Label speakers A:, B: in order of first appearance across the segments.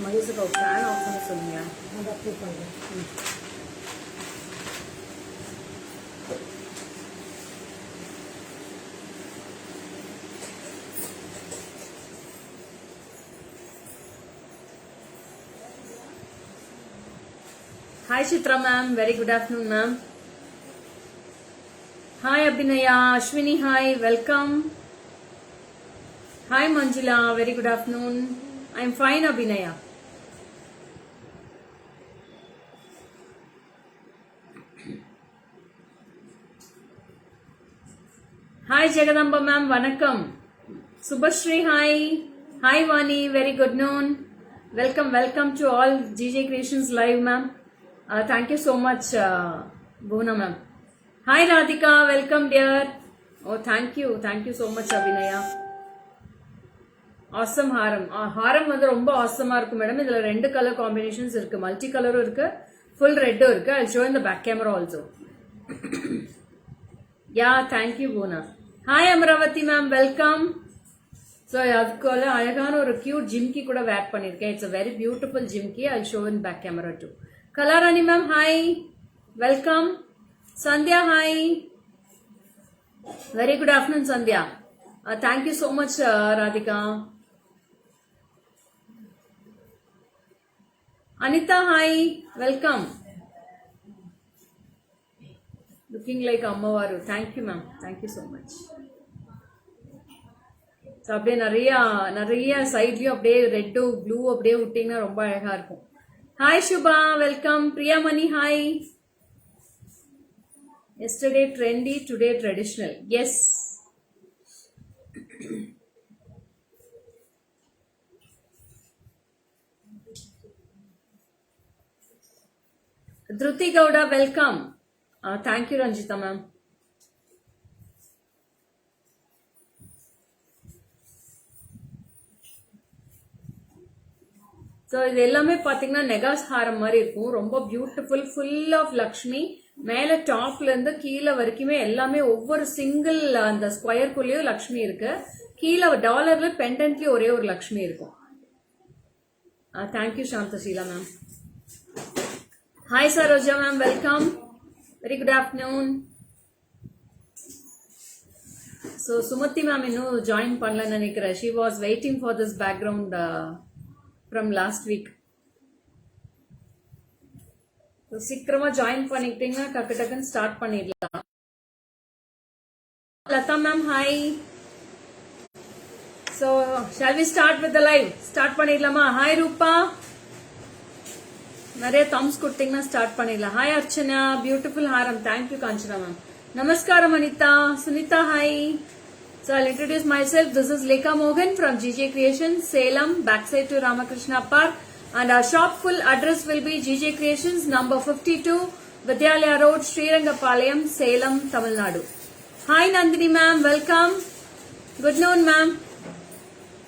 A: மகேஷுக்கு fan of பண்ண சொல்லுங்க. Hi Chitra ma'am, very good afternoon ma'am. Hi Abhinaya, Ashwini hi, welcome. Hi Manjula, very good afternoon. I'm fine Abhinaya. Hi Jagadamba ma'am, vanakkam. Subhashri hi. Hi Vani, very good noon. Welcome to all GJ Creations live ma'am. Thank you so much Bhuna ma'am. Hi Radhika, welcome dear. Oh thank you so much Abhinaya. Awesome haram. Haram வந்து ரொம்ப awesome இருக்கும் madam. இதுல ரெண்டு colour combinations இருக்கு, multi கலரும் இருக்கு, full ரெட்டும் இருக்கு. I'll show in the back camera also. Yeah, thank you Bhuna. Hi Amravati ma'am, welcome. So அதுக்குள்ள அழகான ஒரு cute ஜிம்கி கூட வேர் பண்ணிருக்கேன். It's a very beautiful jhumki. I'll show in back camera too. Kalarani ma'am, hi. Welcome. Sandhya, hi. Very good afternoon Sandhya. Thank you so much Radhika. Anita, hi. Welcome. Looking like Ammavaru. Thank you ma'am. Thank you so much. So அப்படியே நிறைய சைட்லயும் அப்படியே red blue அப்படியே விட்டீங்கன்னா ரொம்ப அழகா இருக்கும். Hi Subha, welcome. Priyamani, hi. Yesterday trendy, today traditional. Yes. Dhruti Gowda, welcome. Thank you Ranjita ma'am. So இது எல்லாமே பார்த்தீங்கன்னா நெகாஸ் ஹாரம் மாதிரி இருக்கும், ரொம்ப பியூட்டிஃபுல், ஃபுல் ஆஃப் லக்ஷ்மி. மேலே டாப்ல இருந்து கீழே வரைக்குமே எல்லாமே ஒவ்வொரு சிங்கிள் அந்த ஸ்கொயருக்குள்ளேயும் லக்ஷ்மி இருக்கு. கீழே டாலர்ல பெண்டன்ட்லயும் ஒரே ஒரு லக்ஷ்மி இருக்கும். Thank you Santhaseela ma'am. Hi Saroja ma'am, welcome. Very good afternoon. So Sumathi ma'am இன்னும் ஜாயின் பண்ணலன்னு நினைக்கிறேன். She was waiting for this background from last week. So சீக்கிரமா ஜாயின் பண்ணிக்கிட்டீங்கன்னா டக்கு ஸ்டார்ட் பண்ணிடலாம். Latha ma'am, hi. So shall we start with the live? Start பண்ணிடலாமா? Hi Rupa, நிறைய thumbs கொடுத்தீங்கன்னா ஸ்டார்ட் பண்ணிடலாம். Hi Archana, beautiful haram. Thank you Kanchana ma'am. நமஸ்காரம் Anitha. Sunitha, hi. So I'll introduce myself. This is Lekha Mohan from GJ Creations, Salem, backside to Ramakrishna Park, and our shop full address will be GJ Creations, number 52, Vidyalaya Road, Srirangapalayam, Salem, Tamil Nadu. Hi Nandini ma'am, welcome. Good noon ma'am.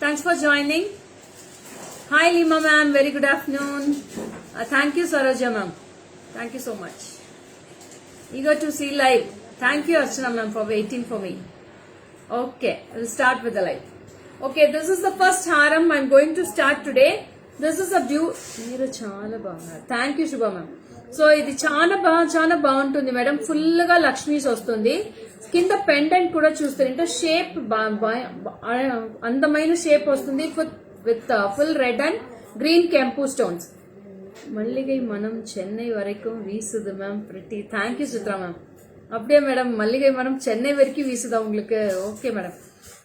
A: Thanks for joining. Hi Lima ma'am, very good afternoon. Thank you Saroja ma'am. Thank you so much. Eager to see live. Thank you Archana ma'am for waiting for me. Okay, we'll start with the light. Okay, this is the first haram I'm going to start today. This is a thank you Shubha ma'am. So ఇది చాలా బాగుంటుంది madam. Full గా లక్ష్మీస్ వస్తుంది. కింద pendant కూడా చూస్తుంటే shape అందమైన shape వస్తుంది with full red and green kempu stones. మల్లిగై మనం చెన్నై వరకు వీసుது ma'am. Pretty. Thank you Chitra ma'am. அப்படியே மேடம், மல்லிகை மரம் சென்னை வரைக்கும் வீசுதா உங்களுக்கு? Okay madam.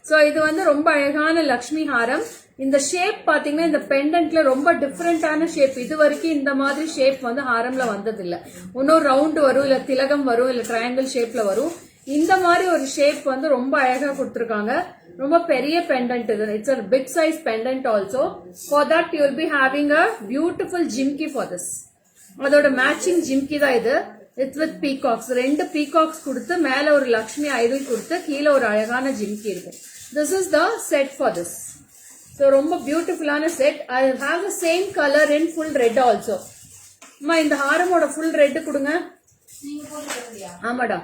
A: ஸோ இது வந்து ரொம்ப அழகான லக்ஷ்மி ஹாரம். இந்த ஷேப் பாத்தீங்கன்னா இந்த பெண்டன்ட்ல ரொம்ப டிஃப்ரெண்டான ஷேப். இது வரைக்கும் இந்த மாதிரி ஷேப் வந்து ஹாரம்ல வந்ததில்லை. இன்னொரு ரவுண்ட் வரும், இல்ல திலகம் வரும், இல்ல ட்ரையாங்கிள் ஷேப்ல வரும். இந்த மாதிரி ஒரு ஷேப் வந்து ரொம்ப அழகா கொடுத்துருக்காங்க. ரொம்ப பெரிய பெண்டன்ட் இது. It's a big size pendant also. For that you will be having a beautiful jimki for this. அதோட மேட்சிங் ஜிம்கி தான் இது. It's with peacocks. ரெண்டு பீகாக்ஸ் கொடுத்து மேல ஒரு லக்ஷ்மி ஐடல் கொடுத்து கீழே ஒரு அழகான ஜிம்கி இருக்கும். This is the set for this. So ரொம்ப பியூட்டிஃபுல்லான set. I have the same colour in full red also. அம்மா இந்த ஹாரமோட ஃபுல் ரெட் கொடுங்க. ஆமாடா,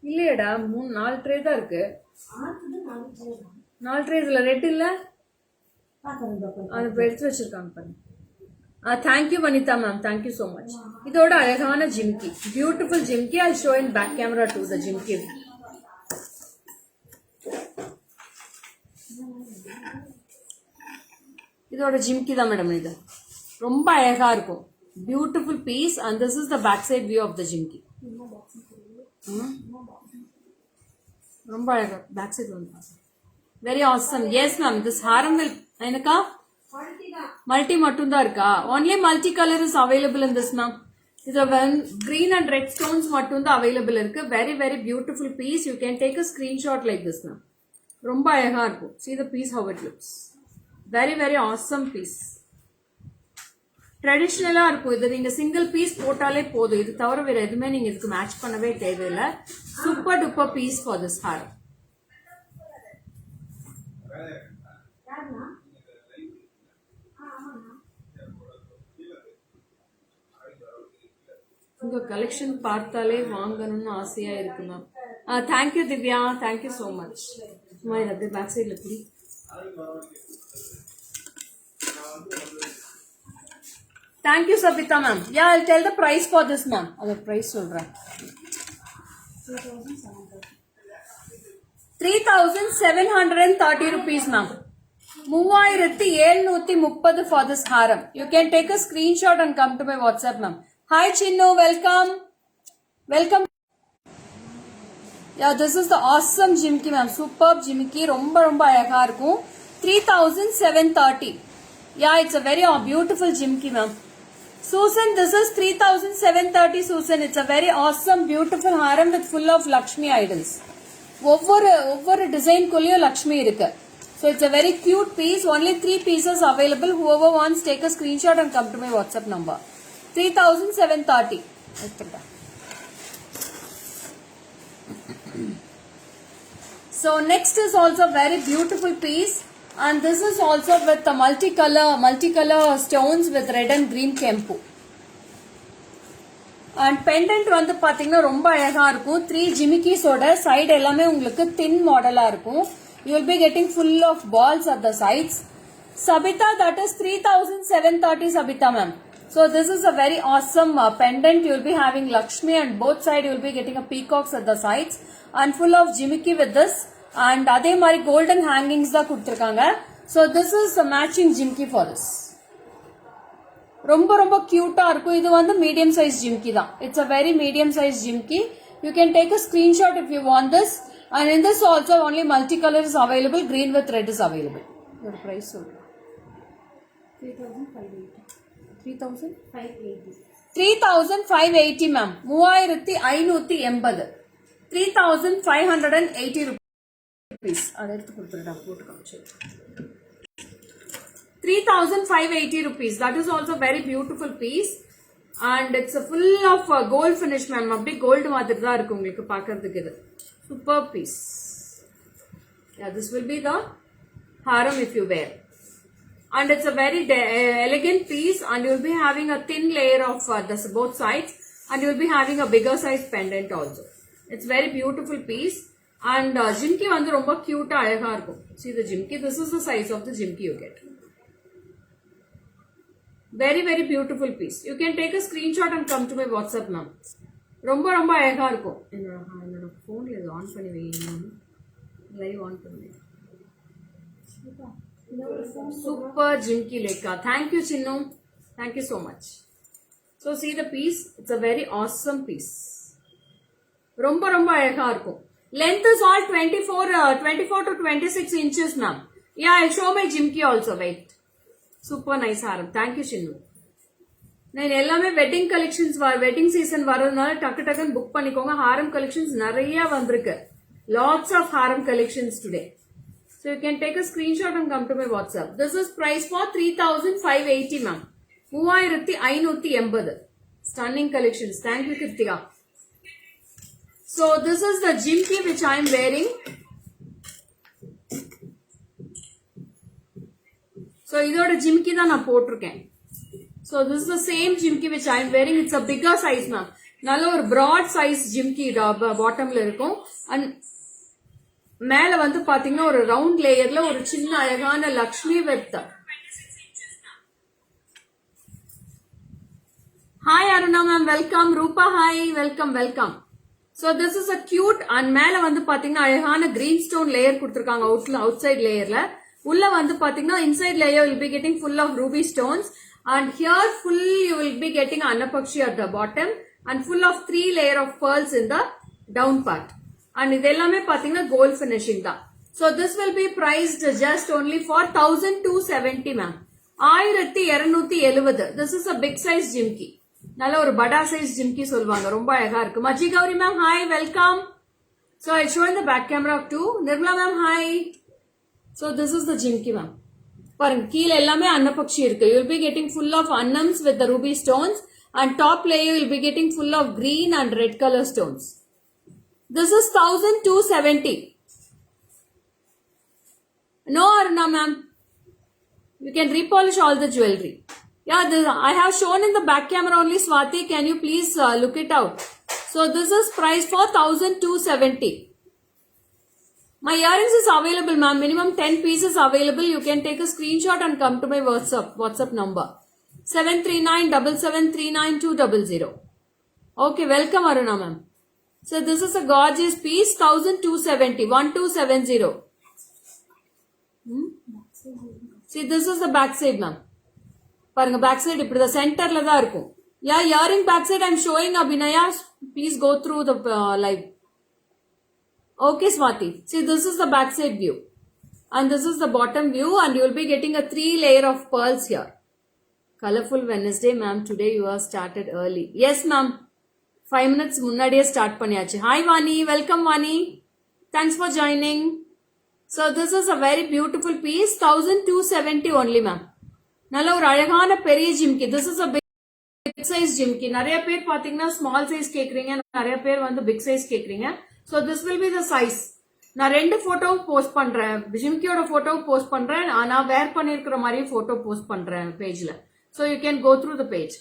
A: இல்லையடா, 3-4 ட்ரே தான் இருக்கு. 4 ட்ரே இதுல ரெட் இல்ல. அது எடுத்து வச்சிருக்காங்க பாருங்க. Thank you Vanitha ma'am, thank you so much. இதோட அழகான jimki, beautiful jimki. I show in back camera to the jimki. இதோட ஜிம்கி தான் மேடம். இது ரொம்ப அழகா இருக்கும், beautiful piece. And this is the back side view of the jimki. ரொம்ப அழகா பேக் சைட் வந்து very awesome. Yes ma'am, this haram will எனக்கா மல்டி மட்டும் தான் இருக்கா? Only multi colour is available in this ma'am. இதுல கிரீன் அண்ட் ரெட் ஸ்டோன்ஸ் மட்டும் தான் அவைலபிள் இருக்கு. Very very beautiful piece. You can take a screenshot like this ma'am. ரொம்ப அழகா இருக்கும். See the piece how it looks. Very very awesome piece. ட்ரெடிஷ்னலா இருக்கும். இது நீங்க சிங்கிள் பீஸ் போட்டாலே போதும். இது தவிர வேற எதுவுமே நீங்க இதுக்கு மேட்ச் பண்ணவே தேவையில்லை. Super duper piece for this haar. உங்க கலெக்ஷன் பார்த்தாலே வாங்கணும்னு ஆசையா இருக்கு ma'am. Thank you Divya, thank you so much. சும்மா இது பேக் சைட்ல புடி. Thank you, Sabita ma'am. Yeah, I'll tell the price for this ma'am. Other price சொல்றேன். 3,730 rupees ma'am. 3,730 for this haram. You can take a screenshot and come to my WhatsApp ma'am. Hi Chinnu, welcome. Welcome. Yeah, this is the awesome jimki ma'am. Superb jimki. ரொம்ப ரொம்ப அழகா இருக்கும். 3,730. Yeah, it's a very beautiful jimki ma'am. Susan, this is 3,730 Susan. It's a very awesome, beautiful haram with full of Lakshmi idols. ஒவ்வொரு design குள்ளேயும் Lakshmi இருக்கு. So it's a very cute piece. Only 3 pieces available. Whoever wants, take a screenshot and come to my WhatsApp number. 3,730. So next is also a very beautiful piece. And this is also with the multicolor stones with red and green kempu. And pendant வந்து பாத்தீங்கன்னா ரொம்ப அழகா இருக்கும். 3 jimikis ஓட side எல்லாமே உங்களுக்கு thin மாடலா இருக்கும். You will be getting full of balls at the sides. Sabita, that is 3,730 Sabita ma'am. So this is a very awesome pendant. You will be having Lakshmi and both side you will be getting a peacocks at the sides and full of jimiki with this. And அதே மாதிரி golden hangings தான் கொடுத்திருக்காங்க. So this is a matching jimki for this. ரொம்ப ரொம்ப கியூட்டா இருக்கும். இது வந்து மீடியம் சைஸ் ஜிம்கி தான். It's a very medium size jimki. You can take a screenshot if you want this. And in this also only multicolor is available. Green with red is available. Your price சொல்றேன். 3,580 ma'am. 3,580. 3,580 rupees. அதை எடுத்து கொடுத்துருடா போட்டு காமிச்சு. 3,580 rupees. That is also very beautiful piece. And it's a full of gold finish ma'am. அப்படி gold மாதிரி தான் இருக்கு உங்களுக்கு பார்க்கிறதுக்கு. இது super piece. Yeah, this will be the haram if you wear. And it's a very elegant piece. And you will be having a thin layer of both sides. And you will be having a bigger size pendant also. It's very beautiful piece. And jimki வந்து ரொம்ப cute அழகா இருக்கும். See the jimki. This is the size of the jimki you get. Very very beautiful piece. You can take a screenshot and come to my WhatsApp ma'am. ரொம்ப ரொம்ப அழகா இருக்கும். என்னோட போன்ல இது ஆன் பண்ணி வைக்கணும். லைவ் ஆன் பண்ணி. Super jimki leka. Thank you Chinnu. Thank you so much. So see the piece. It's a very awesome piece. ரொம்ப ரொம்ப அழகா இருக்கும். Length is all 24 to 26 inches ma'am. Yeah, I'll show my jimki also. Wait. Super nice haram. Thank you Chinnu. நான் எல்லாமே wedding collections wedding season வரதுனால டக்கு டக்குன்னு book பண்ணிக்கோங்க. ஹாரம் கலெக்ஷன்ஸ் நிறைய வந்திருக்கு. Lots of haram collections today. So you can take a screenshot and come to my WhatsApp. This is price for 3,580 ma'am. 3,580. Stunning collections. Thank you Kirtika. So this is the jimki which I am wearing. So இதோட jimki தான் நான் போட்டிருக்கேன். So this is the same jimki which I am wearing. It's a bigger size ma'am. நல்ல ஒரு broad size jimki bottomல இருக்கும். And மேல வந்து பாத்தீங்கன்னா ஒரு ரவுண்ட் லேயர்ல ஒரு சின்ன அழகான Lakshmi with hi Aruna ma'am welcome. Rupa hi welcome welcome. So this is a cute and மேல வந்து பாத்தீங்கன்னா அழகான green stone layer கொடுத்திருக்காங்க அவுட் சைட் லேயர்ல. உள்ள வந்து பாத்தீங்கன்னா inside layer will be getting full of ruby stones and here full you will be getting Annapakshi at the bottom and full of 3 layer of pearls in the down part. And இது எல்லாமே பாத்தீங்கன்னா gold finishing தான். So this will be priced just only for 1270 ma'am. 1270. This is a big size jimki. நல்ல ஒரு படா size jhumki சொல்வாங்க. ரொம்ப அழகா இருக்கு. Maji Gowri ma'am hi welcome. So I'll show in the back camera too. Nirmala ma'am hi. So this is the jimki ma'am. பாருங்க கீழ எல்லாமே அன்னபக்ஷி இருக்கு. You will be getting full of annams with the ruby stones and top layer you will be getting full of green and red color stones. This is 1270. No Aruna ma'am. You can repolish all the jewelry. Yeah, I have shown in the back camera only Swati. Can you please look it out? So this is price for 1270. My earrings is available ma'am. Minimum 10 pieces available. You can take a screenshot and come to my WhatsApp number. 73977399200. Okay, welcome Aruna ma'am. So this is a gorgeous piece. 1270. 1270. See this is the back side ma'am. பாருங்க back side இப்படி தான் சென்டர்ல தான் இருக்கும். Yeah earring back side I'm showing Abhinaya. Please go through the live. Okay Swathi. See this is the back side view and this is the bottom view and you will be getting a 3 layer of pearls here. Colorful Wednesday ma'am. Today you are started early. Yes ma'am. 5 minutes முன்னாடியே start பண்ணியாச்சு. Hi Vani. Welcome Vani. Thanks for joining. So this is a very beautiful piece. 1270 only ma'am. நல்ல ஒரு அழகான பெரிய jhumki. This is a big size jhumki. நிறைய பேர் பாத்தீங்கன்னா small size கேக்குறீங்க, நிறைய பேர் வந்து பிக் சைஸ் கேக்குறீங்க. So this will be the size. நான் 2 போட்டோவும் போஸ்ட் பண்றேன். ஜிம்கியோட போட்டோவும் போஸ்ட் பண்றேன். நான் வேர் பண்ணிருக்கிற மாதிரி போட்டோ போஸ்ட் பண்றேன் பேஜ்ல. So you can go through the page.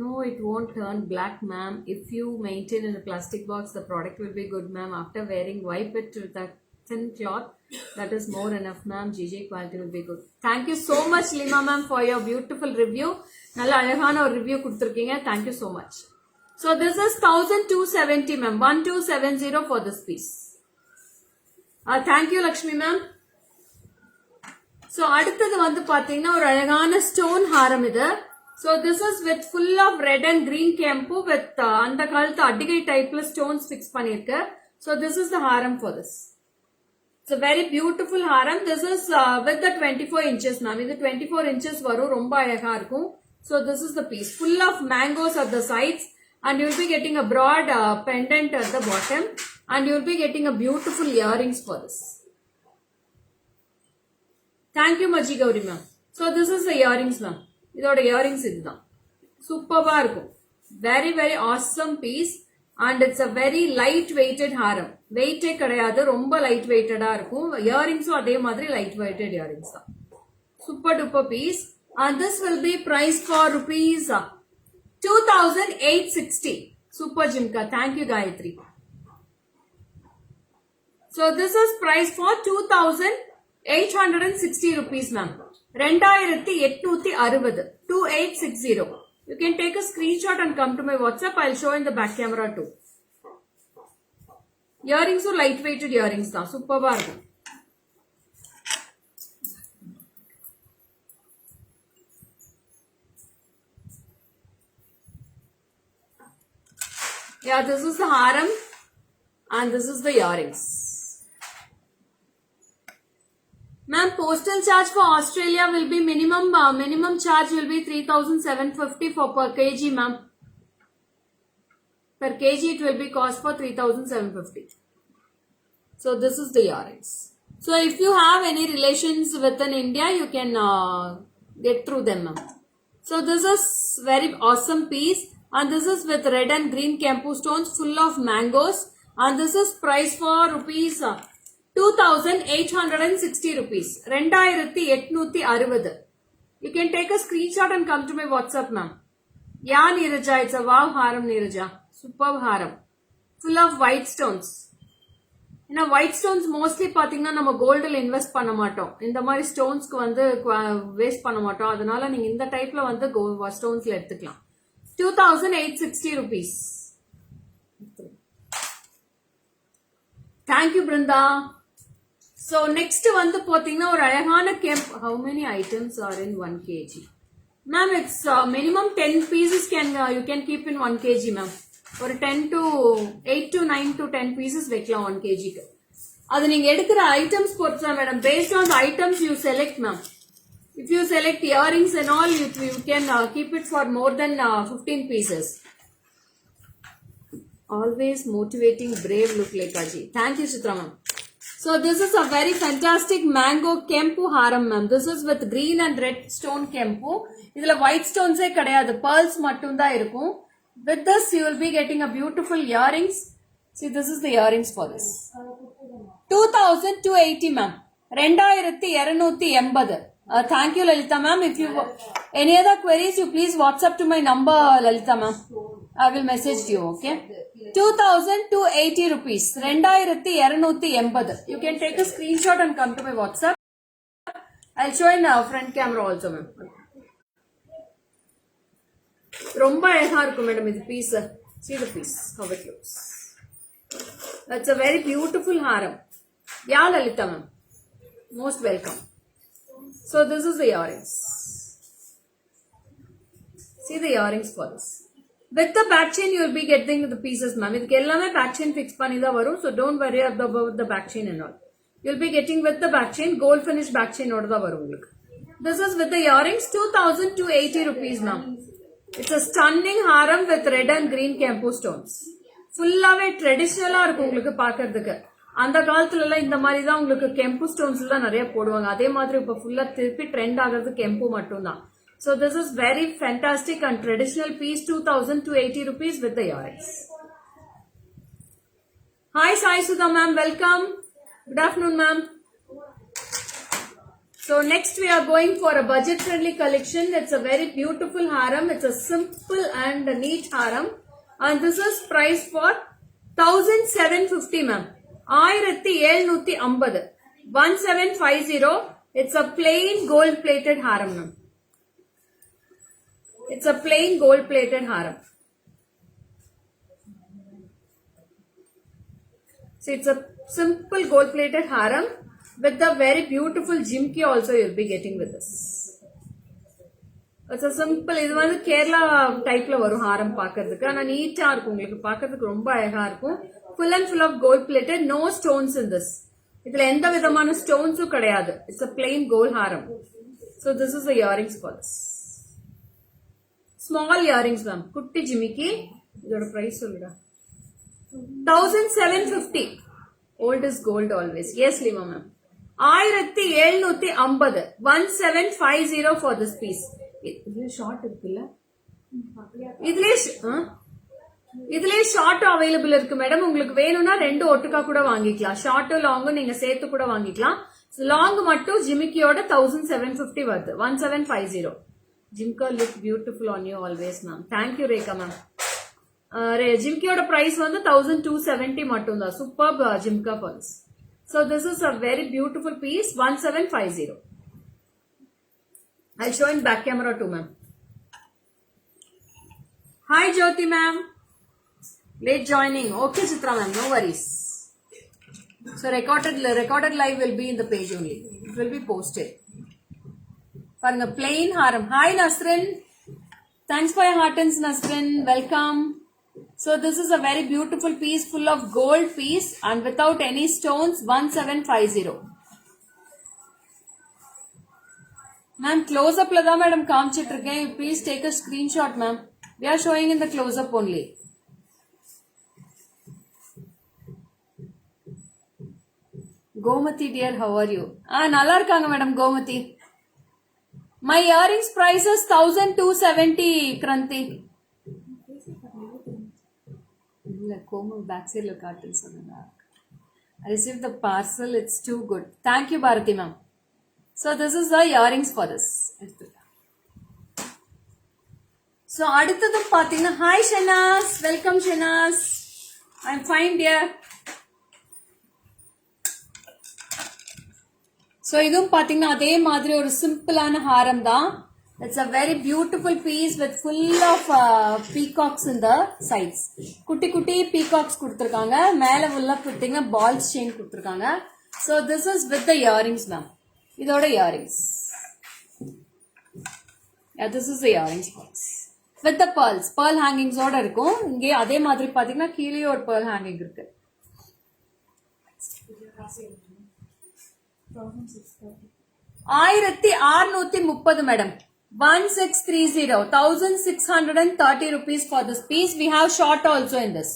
A: No, it won't turn black ma'am. If you maintain in a plastic box, the product will be good ma'am. After wearing, wipe it with that thin cloth. That is more enough ma'am. GJ quality will be good. Thank you so much Lima ma'am for your beautiful review. நல்ல அழகான ஒரு review கொடுத்திருக்கீங்க. Thank you so much. So this is 1270 ma'am. 1270 for this piece. Thank you Lakshmi ma'am. So அடுத்தது வந்து பாத்தீங்கன்னா ஒரு அழகான stone ஹாரம் இது. So this is with full of red and green kempu with அந்த காலத்து அடிகை டைப்ல ஸ்டோன்ஸ் ஃபிக்ஸ் பண்ணிருக்கு. So this is the haram for this. It's a very beautiful haram. This is with the 24 inches ma'am. இது 24 inches வரும். ரொம்ப அழகா இருக்கும். So this is the piece. Full of mangoes at the sides and you will be getting a broad pendant at the bottom and you will be getting a beautiful earrings for this. Thank you Maji Gauri ma'am. So this is the earrings ma'am. இதோட earrings இதுதான். சூப்பர்வா இருக்கும். Very very awesome piece. And it's a very light weighted haram. Weight கிடையாது, ரொம்ப light weighted இருக்கும். Earringsம் அதே மாதிரி light weighted earrings தான். Super duper piece. And this will be priced for rupees 2860. Super Jimka. Thank you Gayatri. So this is priced for 2860 rupees ma'am. 2860. 2860. You can take a screenshot and come to my WhatsApp. I'll show in the back camera too. Earrings are light weighted earrings da. Superb are. Yeah, this is the haram and this is the earrings. Ma'am, postal charge for Australia will be minimum charge will be 3750 for per kg ma'am. Per kg it will be cost for 3750. So this is the earrings. So if you have any relations within India, you can get through them ma'am. So this is very awesome piece and this is with red and green kempu stones full of mangoes and this is priced for rupees 2860 rupees. 2860. You can take a screenshot and come to my WhatsApp ma'am. Yeah Neeraja, it's a wow haram Neeraja. Superb haram. full of white stones. ஏன்னா white stones mostly பாத்தீங்கன்னா நம்ம கோல்டில் invest பண்ண மாட்டோம். இந்த மாதிரி ஸ்டோன்ஸ்க்கு வந்து waste பண்ண மாட்டோம். அதனால நீங்க இந்த டைப்ல வந்து ஸ்டோன்ஸ்ல எடுத்துக்கலாம். 2860 rupees. Thank you Brinda. So next வந்து பாத்தீங்கன்னா ஒரு அழகான கெம்ப். How many items are in 1 kg? Ma'am, it's minimum 10 pieces you can keep in 1 kg, ma'am. ஒரு 8 to 9 to 10 pieces வைக்கலாம் 1 kg க்கு. அது நீங்க எடுக்கிற ஐட்டம்ஸ் பொறுத்து தான் madam. Based on the items you select, ma'am. If you select earrings and all, you can keep it for more than 15 pieces. Always motivating, brave look Lekaji. Thank you Chitra ma'am. So this is a very fantastic mango kempu haram, ma'am. This is with green and red stone kempu. இதுல white stones ஏ கிடையாது, pearls மட்டும் தான் இருக்கும். With this you will be getting a beautiful earrings. See, this is the earrings for this. 2280 ma'am. 2280. Thank you Lalita ma'am. If you any other queries, you please WhatsApp to my number Lalita ma'am. I will message you, okay? 2280 rupees. 2280. You can take a screenshot and come to my WhatsApp. I'll show in front camera also ma'am. ரொம்ப அழகா இருக்கும் madam இது piece. See the piece, how it looks. That's a very beautiful haram. Yeah Lalita ma'am, most welcome. So this is the earrings. See the earrings for this. With the back chain you will be getting the pieces ma'am. இதுக்கு எல்லாமே back chain fix பண்ணி தான் வரும். So don't worry about the back chain and all. You'll be getting with the back chain, gold finish back chain ஓட தான் வரும் உங்களுக்கு. This is with the earrings, 2280 rupees ma'am. It's a stunning haram with red and green kempu stones. ஃபுல்லாவே ட்ரெடிஷனலா இருக்கும் உங்களுக்கு பாக்குறதுக்கு. அந்த காலத்துல எல்லாம் இந்த மாதிரி தான் உங்களுக்கு கெம்பு ஸ்டோன்ஸ் எல்லாம் நிறைய போடுவாங்க. அதே மாதிரி இப்ப ஃபுல்லா திருப்பி ட்ரெண்ட் ஆகிறது கெம்பு மட்டும் தான். So this is very fantastic and traditional piece, 2280 rupees with the earrings. Hi Sai Sudha ma'am, welcome. Good afternoon ma'am. So next we are going for a budget friendly collection. It's a very beautiful haram. It's a simple and neat haram. And this is priced for 1750 ma'am. 1750. 1750. It's a plain gold plated haram ma'am. It's a plain gold plated haram. So it's a simple gold plated haram with the very beautiful jimki also you'll be getting with this. It's a simple, இது வந்து கேரளா டைப்ல வரும் ஹாரம் பாக்கிறதுக்கு. ஆனா நீட்டா இருக்கும் உங்களுக்கு பாக்கிறதுக்கு ரொம்ப அழகா இருக்கும். Full and full of gold plated, no stones in this. இதுல எந்த விதமான ஸ்டோன்ஸும் கிடையாது. It's a plain gold haram. So this is the earrings for this. Small earrings ma'am. குட்டி ஜிமிக்கி. இதோட பிரைஸ் சொல்லுடா. 1750. Old is gold always. Yes Lima ma'am. 1750. 1750 for this piece. இதுல short இருக்குல்ல, இதுலயே ஷார்ட் அவைலபிள் இருக்கு மேடம். உங்களுக்கு வேணும்னா ரெண்டு ஒட்டுக்கா கூட வாங்கிக்கலாம். ஷார்ட்டும் லாங்கும் நீங்க சேர்த்து கூட வாங்கிக்கலாம். லாங் மட்டும் ஜிமிக்கியோட 1750 வருது. 1750. Jhumka look beautiful on you always ma'am. Thank you Rekha ma'am. ஜிம்கியோட பிரைஸ் வந்து 1270 மட்டும் தான். Super jhumka pairs. So this is a very beautiful piece, 1750. I'll show in back camera too, ma'am. Hi Jyoti ma'am. Late joining. Okay Chitra ma'am, no worries. So recorded live will be in the page only. It will be posted. Paranga plain haram. Hi Nasrin. Thanks for your heartens Nasrin. Welcome. So this is a very beautiful piece full of gold piece and without any stones, 1750. Ma'am, close up la da madam kaamichittu iruken. Please take a screenshot ma'am. We are showing in the close up only. Gomati dear, how are you? Nalla irukanga madam Gomati. My earrings price is 1270 Kranti. Komal back side lo kaattu sonnaga. I received the parcel. It's too good. Thank you Bharati ma'am. So this is the earrings for this. So அடுத்தது பாத்தீங்கன்னா hi Shanas, welcome Shanas. I'm fine, dear. So இதுவும் பாத்தீங்கன்னா அதே மாதிரி ஒரு சிம்பிளான ஹாரம் தான். It's a very beautiful piece with full of peacocks in the sides. குட்டி குட்டி peacocks கொடுத்திருக்காங்க. மேல உள்ள பாத்தீங்கன்னா balls chain கொடுத்திருக்காங்க. So this is with the earrings ma'am. இதோட earrings. Yeah, this is the earrings box. With the pearls. Pearl hangings ஓட இருக்கும். இங்கே அதே மாதிரி பாத்தீங்கன்னா கீழே ஒரு pearl hanging இருக்கு. 1630 madam. 1630. 1630 rupees for this piece. We have short also in this.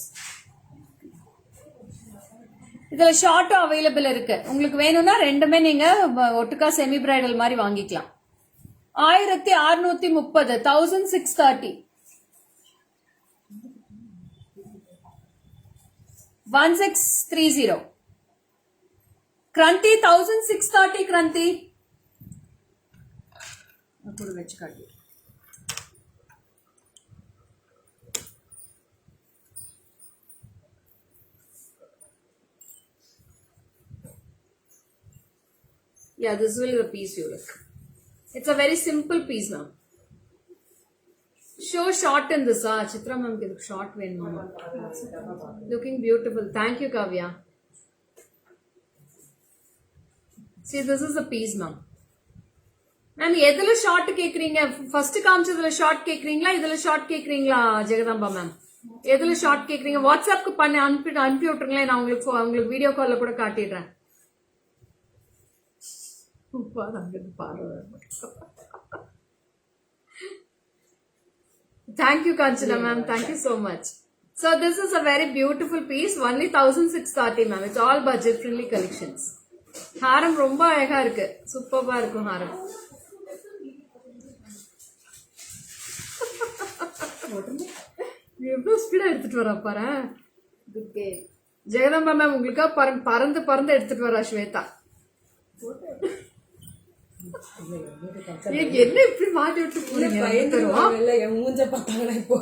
A: இதுல ஷார்ட் அவைலபிள் இருக்கு. உங்களுக்கு வேணும்னா ரெண்டுமே நீங்க ஒட்டுக்கா செமி பிரைடல் மாதிரி வாங்கிக்கலாம். 1630 1630 1630 Kranti 1630 Kranti அப்படி வெச்சு காட்டு. Yeah, this will be the piece you look. It's a very simple piece now. Show short in this. Chitra ma'am ki short venum. Looking beautiful. Thank you, Kavya. See, this is the piece ma'am. Ma'am, எதுல short கேக்குறீங்க? First காமிச்சதுல short கேக்குறீங்களா? இதுல short கேக்குறீங்களா Jagadamba ma'am? எதுல short கேக்குறீங்க? வாட்ஸ்அப்க்கு பண்ணி அனுப்பி விட்டுருங்களேன். நான் உங்களுக்கு வீடியோ கால்ல கூட காட்டிடுறேன். Thank you, Kanchana ma'am. Thank you so much. So this is a very beautiful piece. Only 1630 ma'am. It's all budget friendly collections. ஹாரம் ரொம்ப அழகா இருக்கு. சூப்பரா இருக்கும் ஹாரம். எவ்வளவு ஸ்பீடா எடுத்துட்டு வரா பாரு. ஜெகதாம்பா மேம் உங்களுக்கா பறந்து பறந்து எடுத்துட்டு வரா ஸ்வேதா. என்ன இப்படி மாட்டி விட்டு போறீங்க? மூஞ்ச பார்த்தாங்களா இப்போ?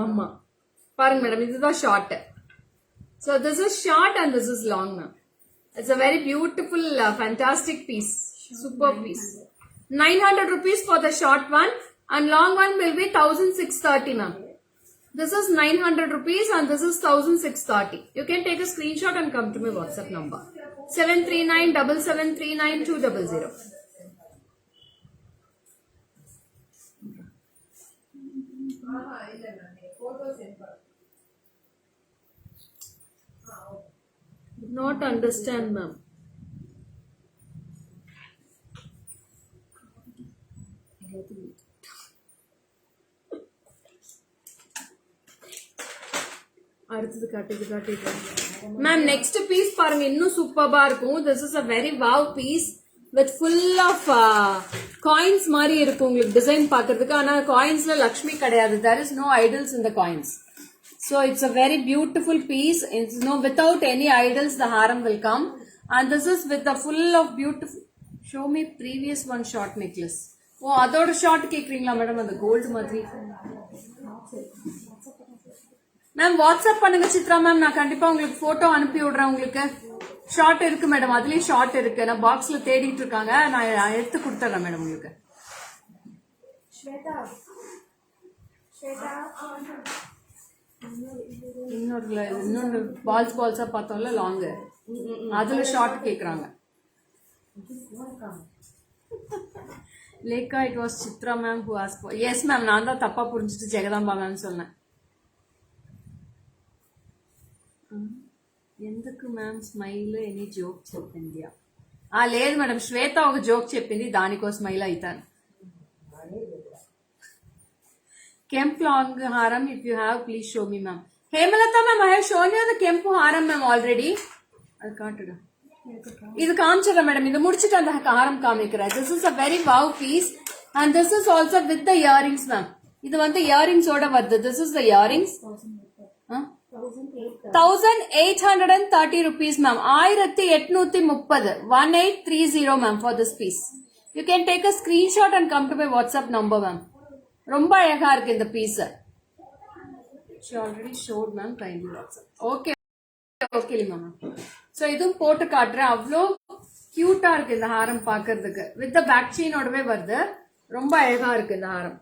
A: ஆமா பாருங்க மேடம், இதுதான் short. So this is short and this is long now. It's a very beautiful, fantastic piece. Superb piece. 900 rupees for the short one and long one will be 1630 ma'am. This is 900 rupees and this is 1630. You can take a screenshot and come to my WhatsApp number. 7397739 Not understand ma'am. அடுத்தது காட்டு ma'am. Next piece பாருங்க, இன்னும் சூப்பர்பா இருக்கும். This is a very wow piece with full of coins மாதிரி இருக்கும் உங்களுக்கு design பாக்குறதுக்கு. ஆனா காயின்ஸ்ல லக்ஷ்மி கிடையாது. there is no idols in the coins. So it's a very beautiful piece. It's no without any idols the haram will come, and this is with a full of beautiful. Show me previous one short necklace. ஓ அதோட short கேக்குறீங்களா madam? அந்த gold மாதிரி ma'am WhatsApp பண்ணுங்க Chitra ma'am. நான் கண்டிப்பா உங்களுக்கு photo அனுப்பி விடுறேன். உங்களுக்கு ஷார்ட் இருக்கு மேடம், அதுலயும் ஷார்ட் இருக்கு. நான் பாக்ஸ்ல தேடிட்டு இருக்காங்க, நான் எடுத்து கொடுத்துறேன் மேடம் உங்களுக்கு. இன்னொரு பால்ஸா பார்த்தோம்ல லாங், அதுல ஷார்ட் கேக்குறாங்க. லேக்கா it was Chitra ma'am who ask for. Yes ma'am, நான் தான் தப்பா புரிஞ்சுட்டு ஜெகதாம்பா மேம் சொன்னேன். ఎందుకు మ్యామ్ స్మైల్ ఎనీ జోక్ చెప్పింది? లేదు మేడం, శ్వేత ఒక జోక్ చెప్పింది, దానికో స్మైల్ అవుతాను. కెంప్ లాంగ్ హారం if you have please show me ma'am. Hemalatha ma'am, I have shown you the కెంపు హారం మ్యామ్ ஆல்ரெடி. அது காட்டுடா, இது காமிச்சிடறேன் மேடம். இது முடிச்சுட்டு அந்த ஹாரம் காமிக்கிறேன். This is a very wow piece and this is also with the earrings ma'am. இது வந்து இயரிங்ஸோட வருது. This is the earrings. 1830 rupees ma'am. 1830 1830 ma'am for this piece. You can take a screenshot and come to my WhatsApp number ma'am. ரொம்ப அழகா இருக்கு இந்த piece. She already showed, ma'am. Kindly WhatsApp. Okay. Okay ma'am. So இதுவும் போட்டு காட்டுறேன். அவ்வளோ கியூட்டா இருக்கு இந்த ஹாரம் பாக்குறதுக்கு. வித் பேக் செயினோடவே வருது. ரொம்ப அழகா இருக்கு இந்த ஹாரம்.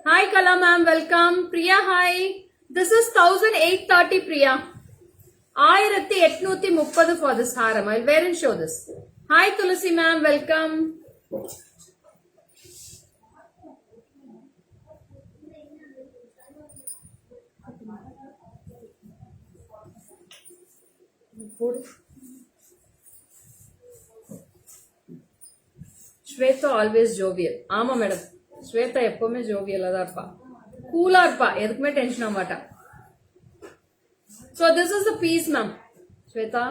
A: Hi Kala ma'am, welcome. Priya hi. This is 1830 Priya. 1830 for this haram. I wear and show this. Hi Thulasi ma'am, welcome. Swetha always jovial. ஆமா மேடம், ஸ்வேதா எப்பவுமே ஜோவியலா தான் இருப்பா, கூலா இருப்பா, எதுக்குமே டென்ஷன் ஆக மாட்டா. So this is the piece, ma'am. Shweta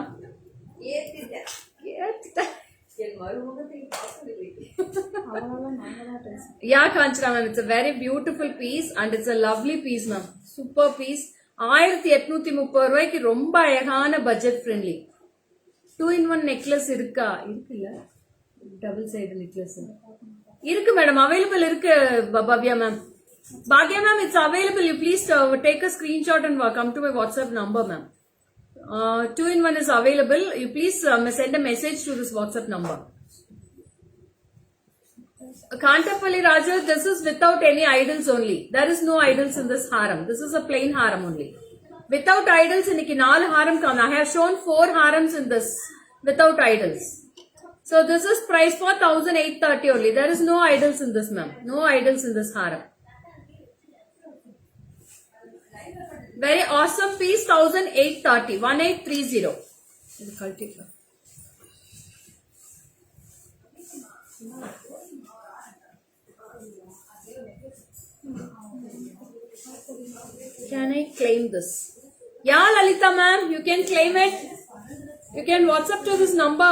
A: Yeah, Kanchana ma'am, it's a very beautiful piece and it's a lovely piece, ma'am. Super piece. 1830 ரூபாய்க்கு ரொம்ப அழகான பட்ஜெட் ஃப்ரெண்ட்லி 2-in-1 நெக்லஸ் இருக்கா? இருக்குல்ல, டபுள் சைடு நெக்லஸ் இருக்கு மேடம், அவைலபிள் இருக்கு. Bhavya ma'am, Bhagya ma'am, it's available. You please take a screenshot and come to my WhatsApp number ma'am. 2-in-1 is available. You please send a message to this WhatsApp number. Kantapalli Raja, this is without any idols only. There is no idols in this haram. This is a plain haram only. Without idols, இன்னைக்கு 4 haram come. I have shown 4 harams in this without idols. So this is price for 1830 only. There is no idols in this, ma'am. No idols in this haram. Very awesome piece. 1830. 1830. இது கழட்டிக்கலாம். Can I claim this? Yeah, Lalita ma'am, you can claim it. You can WhatsApp to this number.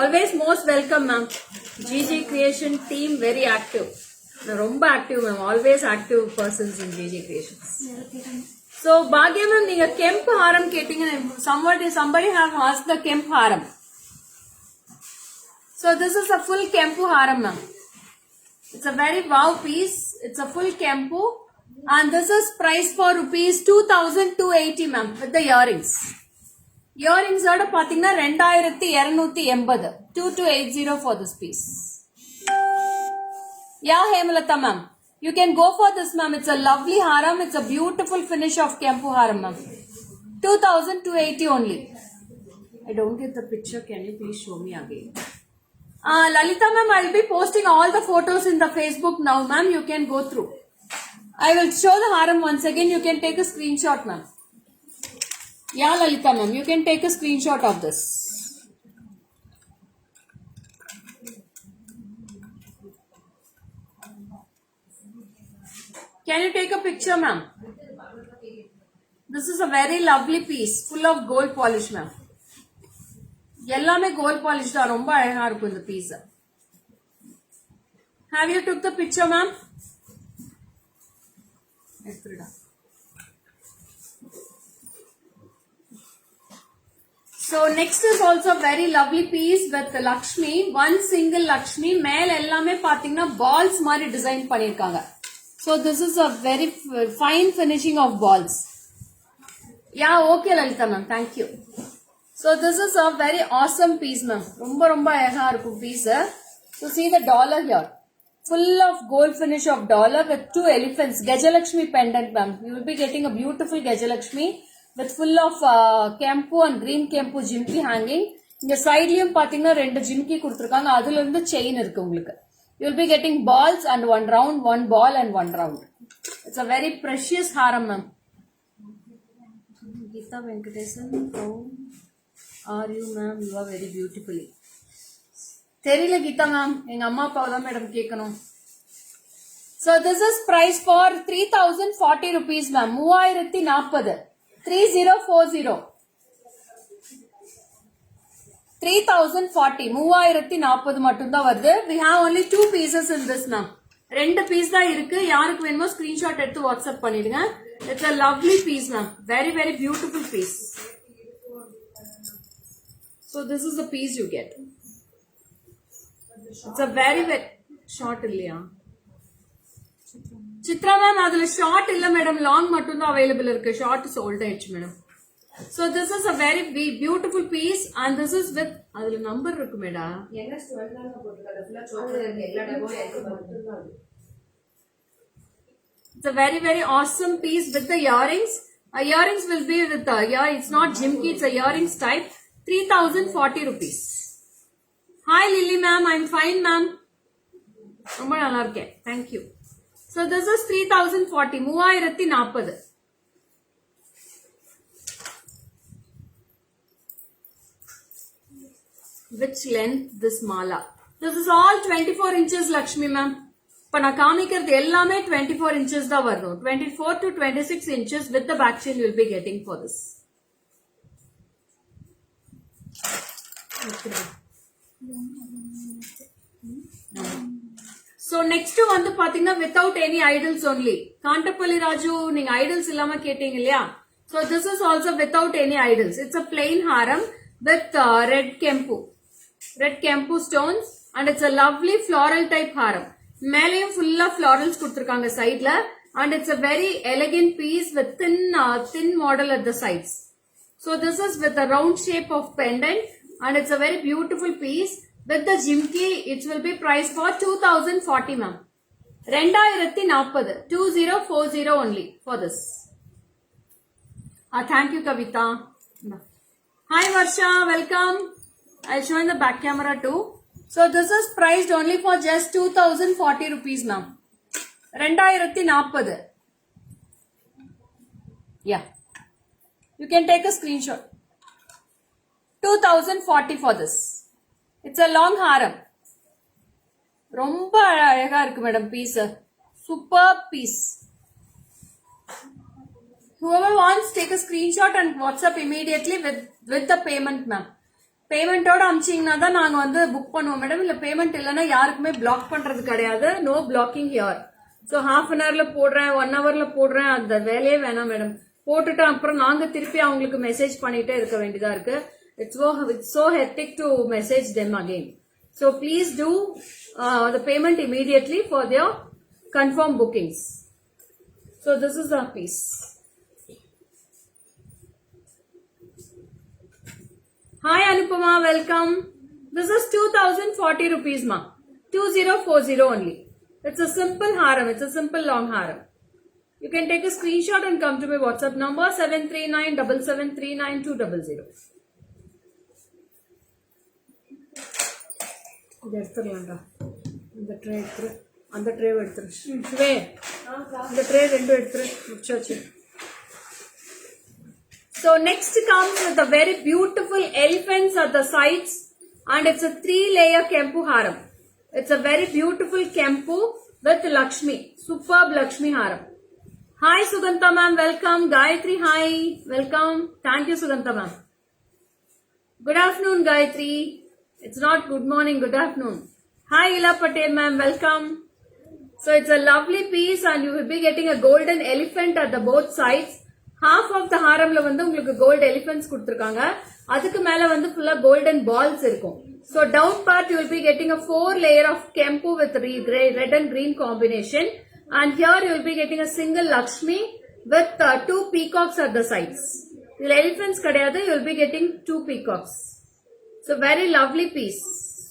A: Always most welcome, ma'am. GG Creation team very active. Romba active, ma'am. Always active persons in GG Creations. So, Bhagya ma'am, நீங்க kemp haram கேட்டீங்க. Somebody have asked the kemp haram. So, this is a full kempu haram, ma'am. It's a very wow piece. It's a full kempu. And this is priced for rupees 2280, ma'am, with the earrings. Earrings oda pathina 2280. 2280 for this piece. Yeah, Hemalata ma'am, you can go for this, ma'am. It's a lovely haram. It's a beautiful finish of kempu haram, ma'am. 2280 only. I don't get the picture. Can you please show me again? Lalita ma'am, I'll be posting all the photos in the Facebook now, ma'am. You can go through. I will show the haram once again. You can take a screenshot, ma'am. Yeah, Lalita ma'am, you can take a screenshot of this. Can you take a picture, ma'am? This is a very lovely piece, full of gold polish, ma'am. எல்லாமே gold polish தான், ரொம்ப அழகா இருக்கும் இந்த piece. Have you took the picture, ma'am? So next is also a very lovely piece with Lakshmi. One single Lakshmi. மேல் எல்லாமே பாத்தீங்கன்னா balls மாதிரி design பண்ணிருக்காங்க. So this is a very fine finishing of balls. Yeah, okay Lalita ma'am. Thank you. So this is a very awesome piece, ma'am. ரொம்ப ரொம்ப அழகா இருக்கும் piece. So see the dollar here. Full of gold finish of dollar with 2 elephants. Gajalakshmi pendant, ma'am. You will be getting a beautiful Gajalakshmi with full of kempu and green kempu jimki hanging. இந்த சைட்லயும் பாத்தீங்கன்னா 2 ஜிம்கி கொடுத்திருக்காங்க. அதுல இருந்து chain இருக்கு உங்களுக்கு. You will be getting balls and 1 round, 1 ball and 1 round. It's a very precious haram, ma'am. Geeta Venkatesan, how are you, ma'am? You are very beautifully. தெரியல Geetha ma'am, எங்க அம்மா அப்பாவை தான் மேடம் கேட்கணும். So this is price for 3040 rupees, ma'am. 3040. 3040. 3040. 3040 மட்டும் தான் வருது. We have only 2 pieces in this, ma'am. 2 piece தான் இருக்கு. யாருக்கு வேணுமோ screenshot எடுத்து WhatsApp பண்ணிடுங்க. It's a lovely piece, ma'am. Very very beautiful piece. So this is the piece you get. It's a very very short இல்லையா? Chitra ma'am அதுல short இல்ல madam, long மட்டும் தான் அவைலபிள் இருக்கு. ஷார்ட் சோல்ட் ஆயிடுச்சு madam. So this is a very beautiful piece and this is with அதுல number இருக்கு மேடா.
B: NS 12 போட்டுருக்காங்க. ஃபுல்லா சோக்கர் இருக்கு. எல்லா டப்பாவும் இருக்கு மட்டும்.
A: It's a very awesome piece with the earrings. Earrings will be with the it's not jimki, it's a earrings type. 3040 rupees. Hi Lily ma'am, I'm fine ma'am. ரொம்ப நல்லா இருக்கேன். Thank you. So this is 3040, 3040. Which length this mala? This is all 24 inches Lakshmi ma'am. இப்ப நான் காமிக்கிறது எல்லாமே 24 inches தான் வரும். 24 to 26 inches with the back chain you will be getting for this. So next வந்து பாத்தீங்கன்னா without any idols only. காண்டப்பள்ளி Raju நீங்க idols இல்லாம கேட்டீங்க இல்லையா? So this is also without any idols. It's a plain haram with red kempu stones and it's a lovely floral type haram. மேலையும் ஃபுல்லா florals கொடுத்திருக்காங்க சைடுல and it's a very elegant piece with thin model at the sides. So this is with a round shape of pendant and it's a very beautiful piece with the jimki. It will be priced for 2040 ma'am. 2040 2040 only for this. Thank you Kavita. Hi Varsha, welcome. I'll show in the back camera too. So this is priced only for just 2040 rupees ma'am. 2040. Yeah. You can take a screenshot. 2040 for this. It's a long haram. ரொம்ப அழகா இருக்கு madam piece. Super piece. Whoever wants, take a screenshot and WhatsApp immediately with the payment ma'am. பேமெண்டோட அமிச்சிங்கன்னா தான் நாங்க வந்து book பண்ணுவோம் madam. இல்ல payment இல்லைன்னா யாருக்குமே பிளாக் பண்றது கிடையாது. No blocking here. So half an ஹவர்ல போடுறேன், 1 hourல போடுறேன், அந்த வேலையே வேணாம் மேடம். போட்டுட்டு அப்புறம் நாங்க திருப்பி அவங்களுக்கு மெசேஜ் பண்ணிட்டே இருக்க வேண்டியதா இருக்கு. It's so hectic to message them again. So please do the payment immediately for their confirmed bookings. So this is our piece. Hi Anupama, welcome. This is 2040 rupees ma. 2040 only. It's a simple haram. It's a simple long haram. You can take a screenshot and come to my WhatsApp number 73977399200. இது எடுத்துடலாம்டா. இந்த tray எடுத்துரு, அந்த tray எடுத்துரு. சிவே இந்த tray ரெண்டும் எடுத்துரு. முடிச்சாச்சு. So next comes with a very beautiful elephants at the sides and it's a 3-layer kempu haram. It's a very beautiful kempu with Lakshmi. Superb Lakshmi haram. Hi Sugantha ma'am, welcome. Gayatri, hi. Welcome. Thank you Sugantha ma'am. Good afternoon Gayatri. It's not good morning, good afternoon. Hi Ila Patel ma'am, welcome. So it's a lovely piece and you will be getting a golden elephant at the both sides. Half of the haramல வந்து உங்களுக்கு gold elephants கொடுத்திருக்காங்க. அதுக்கு மேல வந்து full golden balls இருக்கும். So down part you will be getting a 4-layer of kempu with red and green combination. And here you will be getting a single Lakshmi with 2 peacocks at the sides. The elephants கிடையாது, you will be getting 2 peacocks. So very lovely piece.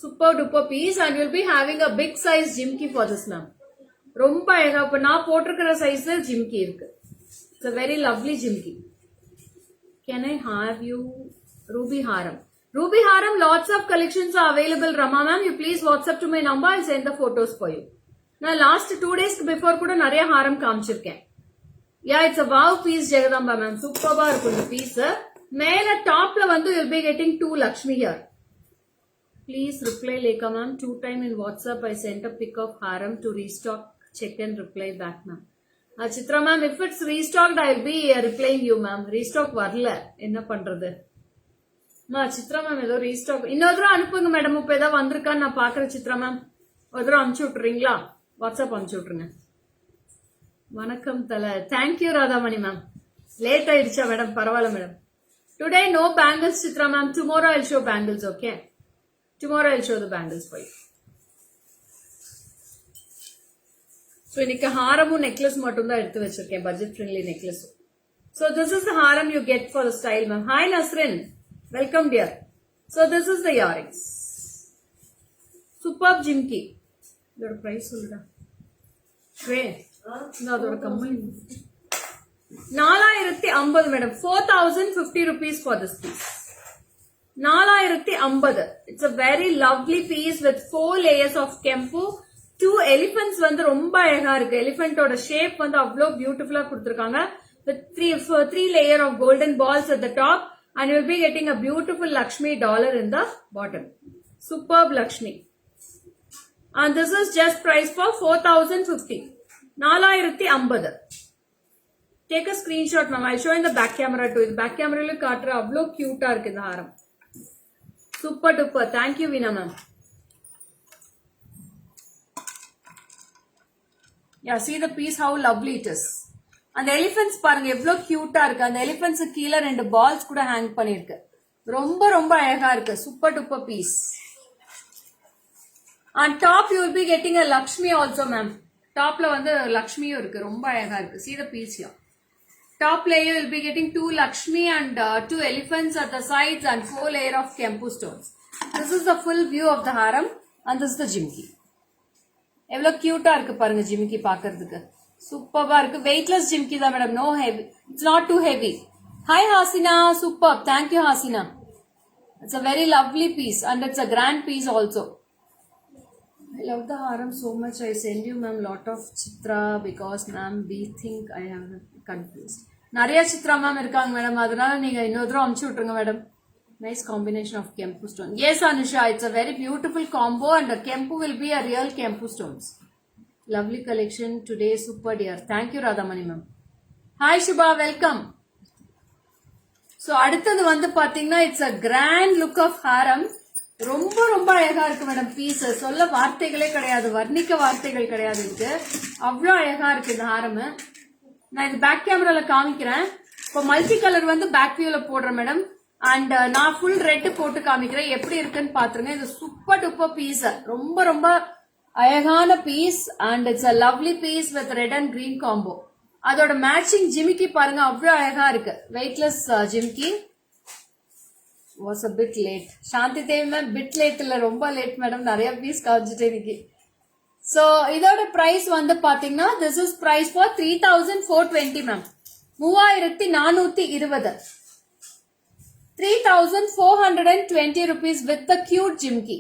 A: Super duper piece and you will be having a big size jimki for this ma'am. ரொம்ப அழகா இப்ப நான் போட்டிருக்கிற சைஸ்ல ஜிம்கி இருக்கு. It's a very lovely jimki. Can I have you Ruby Haram? Ruby Haram, lots of collections are available. Rama ma'am, you please WhatsApp to my number. I'll send the photos for you. Now last 2 days before கூட நிறைய haram காமிச்சிருக்கேன். Yeah, it's a wow piece Jagadamba ma'am. Superbா இருக்கும் இந்த piece. மேல டாப்ல வந்து you'll be getting 2 Lakshmi here. Please reply Lekha ma'am. 2 times in WhatsApp I sent a pic of haram to restock. Check and reply back ma'am. Chitra ma'am, if it's restocked, I'll be replying you ma'am. Restock வரல என்ன பண்றது? Chitra ma'am ஏதோ restock இன்னொரு தடவை அனுப்புங்க madam. இப்ப ஏதாவது வந்திருக்கான்னு நான் பாக்குறேன். சித்ரா மேம் ஒரு தடவை அனுப்பிச்சு விட்டுறீங்களா? வாட்ஸ்அப் அனுப்பிச்சு விட்டுருங்க. வணக்கம் தல. Thank you Radhamani ma'am. லேட் ஆயிடுச்சா மேடம்? பரவாயில்ல madam. Today no bangles Chitra ma'am. Tomorrow I'll show bangles. Okay, tomorrow I'll show the bangles for you. So இன்னைக்கு ஹாரமும் நெக்லஸ் மட்டும் தான் எடுத்து வச்சிருக்கேன், budget friendly necklace. So this is the haram you get for the style, ma'am. Hi Nasrin, welcome dear. So this is the earrings. Superb jimki. இதோட price சொல்லுடா. வே அதோட company 4050 madam. 4050 rupees for this piece. 4050. It's a very lovely piece with 4 layers of kempu. 2 elephants வந்து ரொம்ப அழகா இருக்கு. எலிஃபென்ட்டோட shape வந்து அவ்வளோ பியூட்டிஃபுல்லா கொடுத்திருக்காங்க. With three layer of golden balls at the top, and you will be getting a beautiful Lakshmi dollar in the bottom. Superb Lakshmi. And this is just price for 4050. 4050. Take a screenshot, ma'am. I'll show in the back camera too. The back camera will kaatra avlo cute ah irukku indha haram. Super duper. Thank you Veena ma'am. Yeah, see the piece how lovely it is. அந்த elephants பாருங்க எவ்வளவு கியூட்டா இருக்கு. அந்த elephants கீழே 2 balls கூட hang பண்ணிருக்கு. ரொம்ப ரொம்ப அழகா இருக்கு. Super duper piece. And top you will be getting a Lakshmi also ma'am. டாப்ல வந்து லக்ஷ்மியும் இருக்கு. ரொம்ப அழகா இருக்கு. See the piece here. Top layer you will be getting 2 Lakshmi and 2 elephants at the sides and 4 layer of Kempu stones. This is the full view of the haram and this is the jimki. எவ்வளவு கியூட்டா இருக்கு பாருங்க ஜிமிக்கி பாக்குறதுக்கு. சூப்பர்பா இருக்கு. Weightless ஜிமிக்கி தான் madam. No heavy. It's not too heavy. Hi Hasina. Super. Thank you Hasina. It's a very lovely piece and it's a grand piece also. I love the haram so much. I send you ma'am lot of chitra because ma'am we think I am confused. நிறைய Chitra ma'am இருக்காங்க madam. அதனால நீங்க இன்னொரு தடவை அனுப்பிச்சு விட்டுருங்க madam. Nice combination of Kempu stone. Yes Anusha, it's a very beautiful combo and the Kempu will be a real Kempu stones. Lovely collection today, super dear. Thank you Radhamani ma'am. Hi Shubha, welcome. So அடுத்தது வந்து பாத்தீங்கன்னா it's a grand look of haram. ரொம்ப ரொம்ப அழகா இருக்கு madam. Piece சொல்ல வார்த்தைகளே கிடையாது, வர்ணிக்க வார்த்தைகள் கிடையாது. இருக்கு அவ்வளோ அழகா இருக்கு இந்த ஹாரம். நான் இது பேக் கேமரால காமிக்கிறேன். இப்போ மல்டி கலர் வந்து பேக் வியூல போடுறேன் மேடம். அண்ட் நான் ஃபுல் ரெட் போட்டு காமிக்கிறேன். எப்படி இருக்குன்னு பாத்துருங்க. இது சூப்பர் டூப்பர் பீஸ். ரொம்ப ரொம்ப அழகான piece and it's a lovely piece with red and green combo. அதோட மேட்சிங் ஜிமிக்கி பாருங்க அவ்வளோ அழகா இருக்கு. Weightless jimikki. Was a bit late. Shanti Devi ma'am bit late இல்ல, ரொம்ப லேட் மேடம். நிறைய பீஸ் காமிச்சிட்டேன் இன்னைக்கு. சோ இதோட பிரைஸ் வந்து பாத்தீங்கன்னா this is price for 3420 ma'am. 3420. 3420 rupees with the cute jimki.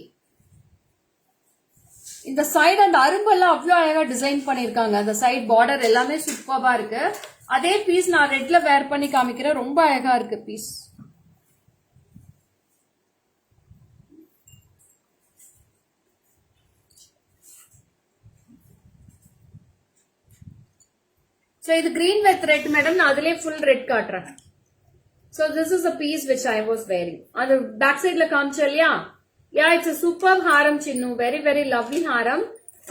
A: இந்த சைடு அந்த அரும்பெல்லாம் அவ்வளோ அழகா டிசைன் பண்ணிருக்காங்க. அந்த சைடு பார்டர் எல்லாமே சூப்பரா இருக்கு. அதே பீஸ் நான் ரெட்ல வேர் பண்ணி காமிக்கிறேன். ரொம்ப அழகா இருக்கு பீஸ். So இது green with red madam. நான் அதிலே full red காட்டுறேன். So this is a piece which I was wearing. On the back side la kaamchaliya. Yeah, it's a superb haram chinnu. Very very lovely haram.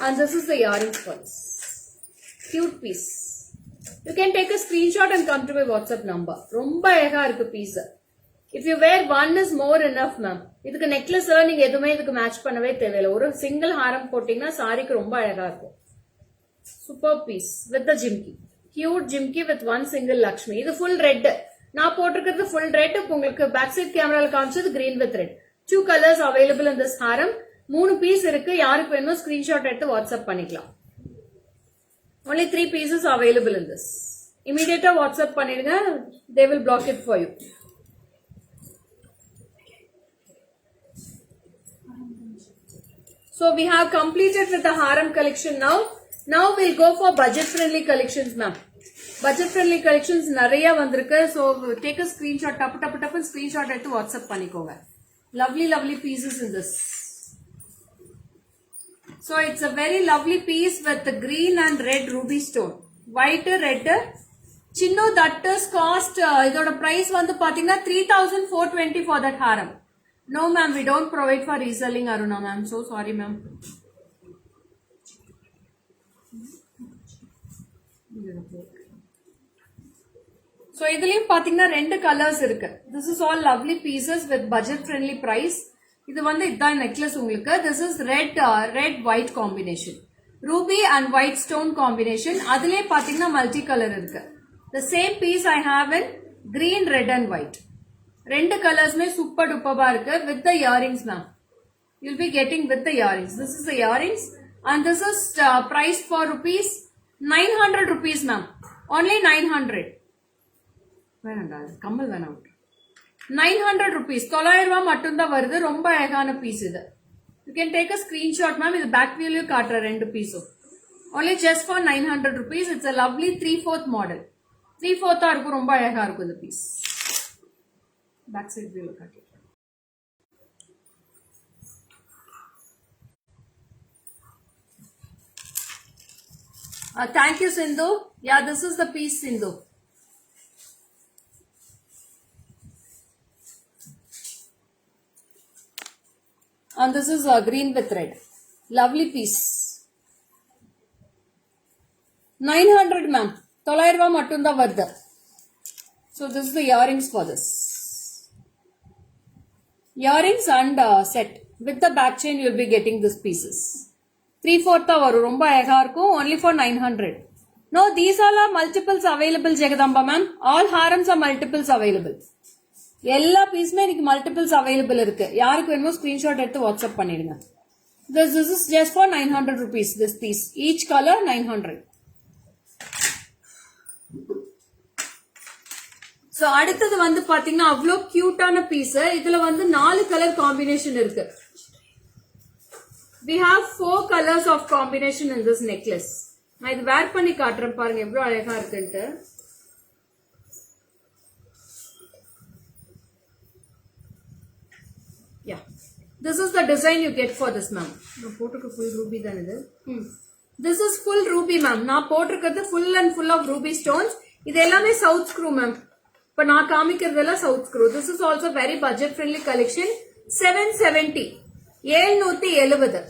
A: And this is the earrings first. Cute piece. You can take a screenshot and come to my WhatsApp number. Romba அழகா இருக்கு piece. If you wear one is more enough ma'am. இதுக்கு necklace நீங்க எதுமே இதுக்கு match பண்ணவே தேவையில்லை. ஒரு single ஹாரம் போட்டீங்கன்னா சாரிக்கு ரொம்ப அழகா இருக்கும். Superb piece with the jimki. Cute jimki with one single Lakshmi. இது full red. நான் போட்டிருக்கிறது full red. உங்களுக்கு பேக் சைட் கேமரால காமிச்சது green with red. 2 colors available in this haram. 3 piece இருக்கு. யாருக்கு வேணுமோ ஸ்கிரீன்ஷாட் எடுத்து வாட்ஸ்அப் பண்ணிக்கலாம். Only 3 pieces available in this. Immediate WhatsApp பண்ணிடுங்க. They will block it for you. So we have completed with the haram collection now. Now we'll go for budget friendly collections ma'am. Budget friendly collections நிறைய வந்திருக்கு. So take a screenshot. டப்பு screenshot எடுத்து WhatsApp பண்ணிக்கோங்க. Lovely lovely pieces in this. So it's a very lovely piece with the green and red ruby stone. White red. Chinnu that is cost. இதோட price வந்து பாத்தீங்கன்னா 3420 for that haram. No ma'am, we don't provide for reselling Aruna ma'am. So sorry ma'am. So இதுலயும் பாத்தீங்கன்னா 2 colours இருக்கு. This is all lovely pieces with budget friendly price. இது வந்து இதான் necklace உங்களுக்கு. This is red white combination. ruby and white stone combination. அதிலே பாத்தீங்கன்னா multi color இருக்கு. The same piece I have in green, red and white. ரெண்டு கலர்ஸ்மே super டூப்பரா இருக்கு with the earrings ma'am. You'll be getting with the earrings. This is the earrings and this is priced for rupees 900 rupees ma'am. Only 900. வேணாண்டா கம்மல் வேணாம். 900 rupees. 900 ரூபாய் மட்டும் தான் வருது. ரொம்ப அழகான பீஸ் இது. You can take a screenshot ma'am. இது back view லயும் காட்டுற ரெண்டு பீஸும். Only just for 900 rupees. It's a lovely 3/4 model. 3/4 இருக்கும். ரொம்ப அழகா இருக்கும் இந்த பீஸ். Back side view ல காட்டுறேன். Thank you Sindhu. Yeah, this is the piece Sindhu. And this is green with red. Lovely piece. 900 ma'am. 900 ரூபாய் மட்டும் தான் வருது. So this is the earrings for this. Earrings and set. With the back chain you will be getting these pieces. 3/4 தான் வரும். ரொம்ப அழகா இருக்கும். Only for 900. No, these all are multiples available Jagadamba ma'am. All harams are multiples available. எல்லா பீஸுமே எனக்கு multiples available இருக்கு. யாருக்கு வேணுமோ ஸ்கிரீன்ஷாட் எடுத்து வாட்ஸ்அப் பண்ணிடுங்க. This is just for 900 rupees this piece. Each color 900. So அடுத்தது வந்து பாத்தீங்கன்னா அவ்வளோ கியூட்டான பீஸ். இதுல வந்து 4 கலர் காம்பினேஷன் இருக்கு. We have 4 colors of combination in this necklace. நான் இது வேர் பண்ணி காட்டுறேன் பாருங்க எவ்வளவு அழகா இருக்குன்ட்டு. Yeah, this is the design you get for this ma'am. நான் போட்டிருக்க full ruby தான் இது. This is full ruby ma'am. நான் போட்டிருக்கிறது full and full of ruby stones. இது எல்லாமே south screw ma'am. இப்ப நான் காமிக்கிறதெல்லாம் south screw. This is also very budget friendly collection. 770. 770.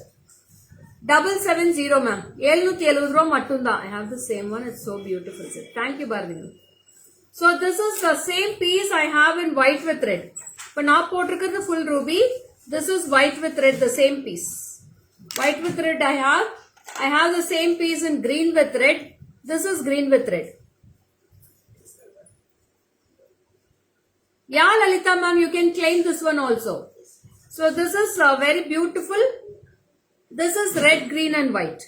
A: 770 ma'am. 770 ரூபாய் மட்டும் தான். I have the same one. It's so beautiful. Thank you Bhargini. So this is the same piece I have in white with red. இப்ப நான் போட்டிருக்கிறது full ruby. This is white with red, the same piece. White with red I have the same piece in green with red. This is green with red. Yeah, Lalita ma'am, you can claim this one also. So this is very beautiful. This is red, green and white.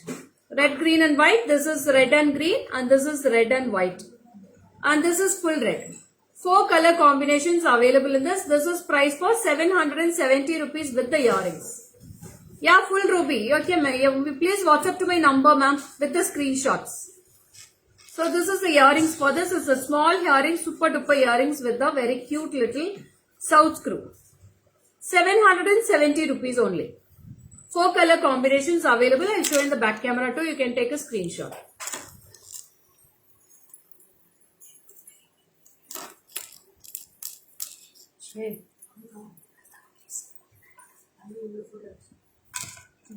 A: Red, green and white. This is red and green and this is red and white. And this is full red. 4 color combinations available in this. This is priced for 770 rupees with the earrings. Yeah, full ruby. Okay, please WhatsApp to my number ma'am with the screenshots. So this is the earrings for this. It's a small earrings, super duper earrings with a very cute little south screw. 770 rupees only. 4 color combinations available. I'll show in the back camera too. You can take a screenshot.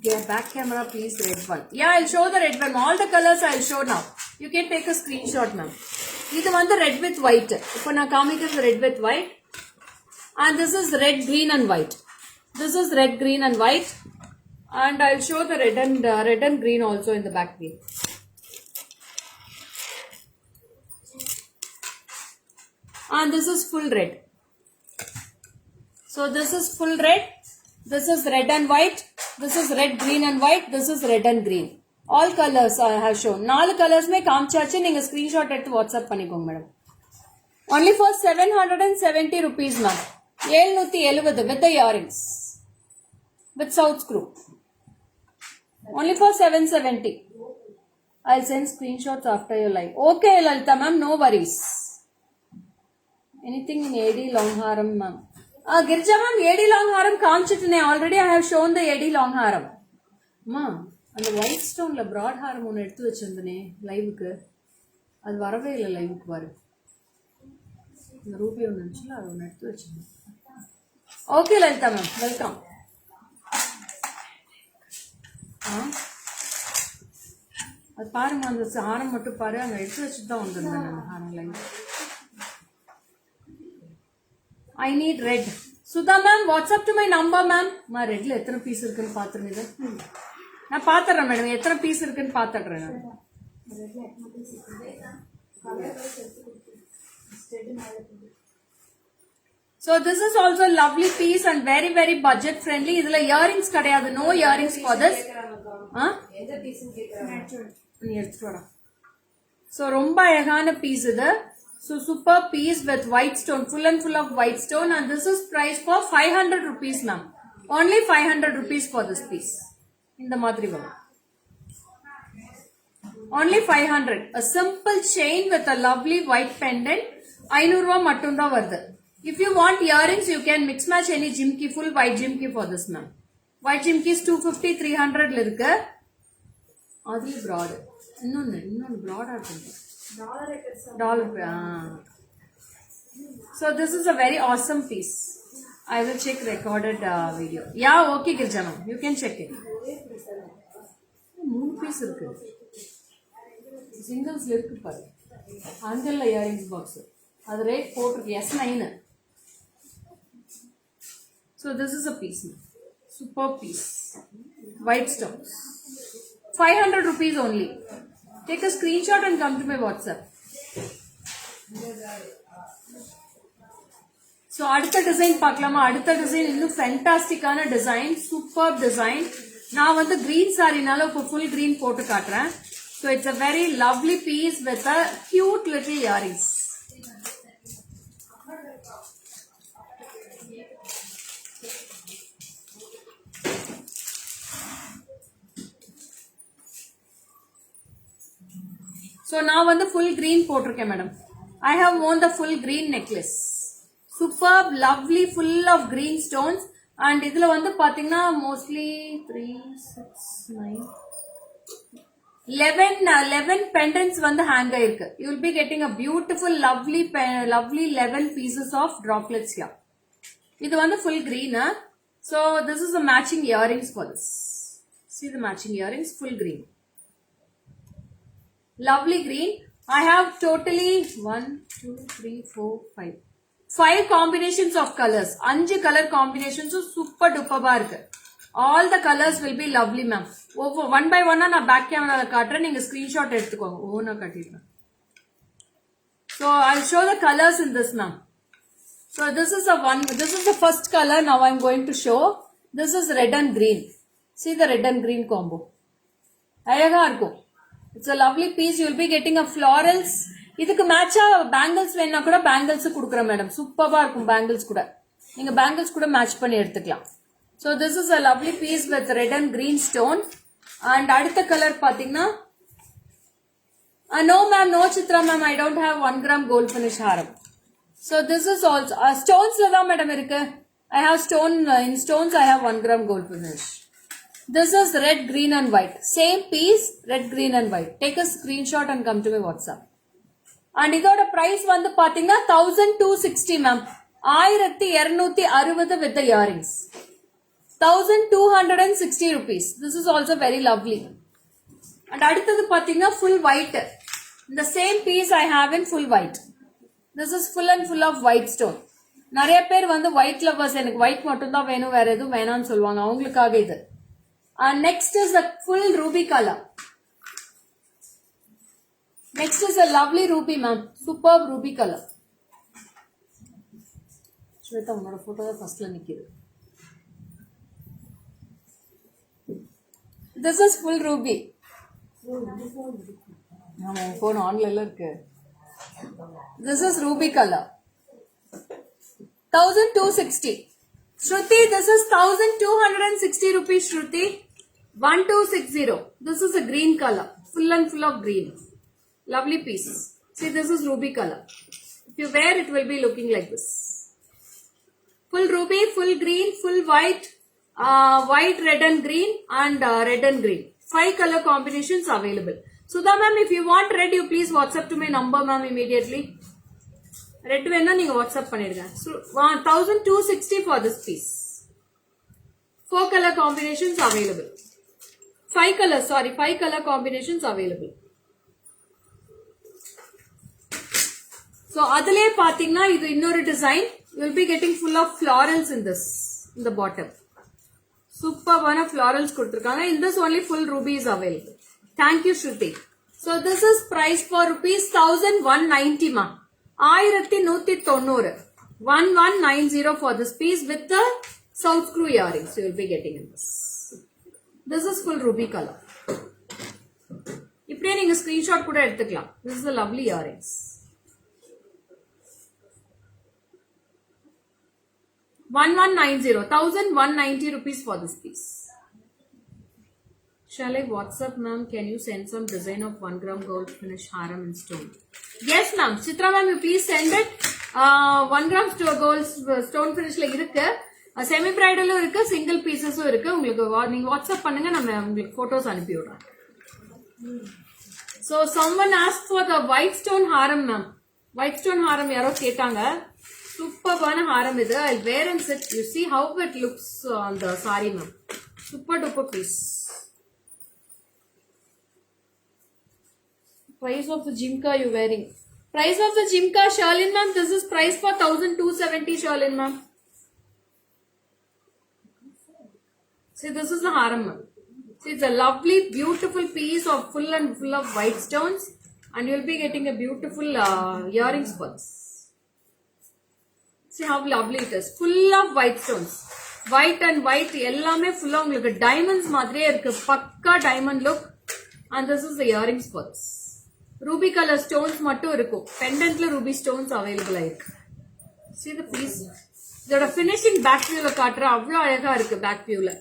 A: Yeah, back camera please, red one. Yeah, I'll show the red one. All the colors I'll show now. You can take a screenshot ma'am. இது வந்து red with white. இப்போ நான் காமிக்கிறது red with white. And this is red, green and white. This is red, green and white. And I'll show the red and green also in the back view. And this is full red. So this is full red. This is red and white. This is red, green and white. This is red and green. All colors I have shown. 4 colors में காமிச்சாச்சு. நீங்க screenshot எடுத்து WhatsApp பண்ணிக்கோங்க madam. Only for 770 rupees ma'am. 770 with the earrings. With south screw. Only for 770. I'll send screenshots after your live. Okay Lalita ma'am, no worries. Anything in AD long haram ma'am. Girija ma'am, AD long haram காமிச்சிட்டேனே. Already I have shown the AD long haram. அம்மா அந்த white ஸ்டோன்ல Brad ஹாரம் ஒன்று எடுத்து வச்சிருந்தனே லைவுக்கு, அது வரவே இல்லை லைவுக்கு. பாரு இந்த ரூபி ஒன்று இருந்துச்சுல, அது ஒன்று எடுத்து வச்சிருந்தேன். Okay Lalitha ma'am, welcome. அது பாருங்க, அந்த ஹாரம் மட்டும் பாரு, அங்கே எடுத்து வச்சுட்டு தான் வந்திருந்தேன் நான் ஹாரம் live. I need red. Sudha ma'am, WhatsApp to my number ma'am. Ma redல எத்தனை பீஸ் இருக்குன்னு பாத்துருங்க. நான் பாத்துறேன் மேடம் எத்தனை பீஸ் இருக்குன்னு பாத்துடுறேன் நான். So this is also a lovely piece and very very budget friendly. இதுல earrings கிடையாது, no earrings for this.
B: எந்த பீஸ்னு கேக்குறாங்க.
A: நீ எடுத்துட்டு வாடா. So ரொம்ப அழகான பீஸ் இது. So super piece with white stone, full and full of white stone, and this is priced for 500 rupees ma'am. Only 500 rupees for this piece. இந்த மாதிரி வரும். Only 500. A simple chain with a lovely white pendant. 500 ரூபாய் மட்டும் தான் வருது. If you want earrings, you can mix match any jimki, full white jimki for this ma'am. White jimki is 250, 300 ல இருக்கு. அதுல broad. இன்னொன்னு broad இருக்கு. Dollar. So this is a very awesome piece. I will check recorded video. Yeah, okay Girja ma'am. You can check it. 3 piece இருக்கு. Singles இருக்கு பாரு. Angle earrings box. அது rate போட்டுருக்கு S9. So this is a piece. Super piece. White stones. 500 rupees only. Take a screenshot and come to my WhatsApp. So அடுத்த design பார்க்கலாமா? அடுத்த design இன்னும் ஃபேண்டாஸ்டிக்கான design, super design. நான் வந்து கிரீன் சாரினால இப்போ full green போட்டு காட்டுறேன். So it's a very lovely piece with a cute little earrings. So now வந்து full green போட்டிருக்கேன் madam. I have worn the full green necklace. Superb, lovely, full of green stones. And இதுல வந்து பாத்தீங்கன்னா mostly 3, 6, 9, 11 pendants வந்து hang ஆயிருக்கு. You will be getting a beautiful, lovely 11 pieces of droplets here. இது வந்து full green. So this is a matching earrings for this. See the matching earrings, full green. Lovely green. I have totally 1, 2, 3, 4, 5. 5 combinations of colors. 5 color combinations super duper இருக்கு. All the colors will be lovely ma'am. Over one by one நான் back camera காட்டுறேன், நீங்க screenshot எடுத்துக்கோங்க. ஓனா காட்டிடுறேன். So I'll show the colors in this ma'am. So this is the first color now I'm going to show. This is red and green. See the red and green combo. அழகா இருக்கும். It's a lovely piece. You will be getting a florals. இதுக்கு மேட்சா bangles வேணா கூட bangles குடுக்குறேன் madam. சூப்பரா இருக்கும் bangles கூட. நீங்க பேங்கிள்ஸ் கூட மேட்ச் பண்ணி எடுத்துக்கலாம். So this is a lovely piece with red and green stone. And அடுத்த கலர் பாத்தீங்கன்னா no ma'am, no Chitra ma'am, I don't have 1 gram gold finish haram. So this is also stones la da madam irukku. I have stone in stones I have 1 gram gold finish. This is red, green and white. Same piece, red, green and white. Take a screenshot and come to my WhatsApp. And இதோட price வந்து பாத்தீங்கன்னா 1260 ma'am. 1260 with the earrings. 1260 rupees. This is also very lovely. And அடுத்தது பாத்தீங்கன்னா full white. The same piece I have in full white. This is full and full of white stone. நிறைய பேர் வந்து white lovers, எனக்கு white மட்டும் தான் வேணும், வேற எதுவும் வேணாம்னு சொல்லுவாங்க. அவங்களுக்காக இது. And next is the full ruby color. Next is a lovely ruby ma'am. Superb ruby color. Shweta உன்னோட photo தான் firstல நிக்குது. This is full ruby. நம்ம phone onல இருக்கு. This is ruby color. 1260. Shruti, this is 1260 rupees Shruti. 1260. This is a green color. Full and full of green. Lovely piece. See, this is ruby color. If you wear, it will be looking like this. Full ruby, full green, full white, white, red and green, and red and green. 5 color combinations available. Sudha ma'am, if you want red, you please WhatsApp to my number ma'am immediately. Red வேணா நீங்க WhatsApp பண்ணிடுங்க. So 1260 for this piece. 4 color combinations available. 5 color combinations available. So adile பாத்தீங்கன்னா இது இன்னொரு design. You will be getting full of florals in this, in the bottom. சூப்பரான florals கொடுத்திருக்காங்க. In this only full ruby is available. Thank you Shruti. So this is price for rupees 1190 ma. 1190. 1190 for this piece with the south screw earrings you will be getting in this. This is full ruby color. இப்படியே நீங்க screenshot கூட எடுத்துக்கலாம். This is the lovely earrings. 1190. 1190 rupees for this piece. Shall I WhatsApp ma'am? Can you send some design of 1 gram gold finish haram in stone? Yes ma'am. Chitra ma'am, you please send it. 1 gram gold stone finish la irukku. Semi bridal irukku, single pieces irukku. உங்களுக்கு நீங்க WhatsApp பண்ணுங்க, நம்ம உங்களுக்கு photos அனுப்பி விடுறோம். So someone asked for the white stone haram ma'am. White stone haram யாரோ கேட்டாங்க. சூப்பரான haram இது. I'll wear and sit. You see how it looks on the saree ma'am. Super duper piece. Price of the jimka you wearing? Price of the jimka, Shalin ma'am, this is price for 1270 Shalin ma'am. See, this is the haram ma'am. See, it's a lovely, beautiful piece of full of white stones, and you'll be getting a beautiful earrings for this. See how lovely it is. Full of white stones. White and white, எல்லாமே full of உங்களுக்கு diamonds மாதிரியே இருக்கு. பக்கா diamond look. And this is the earrings for this. Ruby color stones மட்டும் இருக்கும். Pendantல ruby stones available ஆயிருக்கு. See the piece. இதோட finishing back viewல காட்டுற அவ்வளவு அழகா இருக்கு back viewல.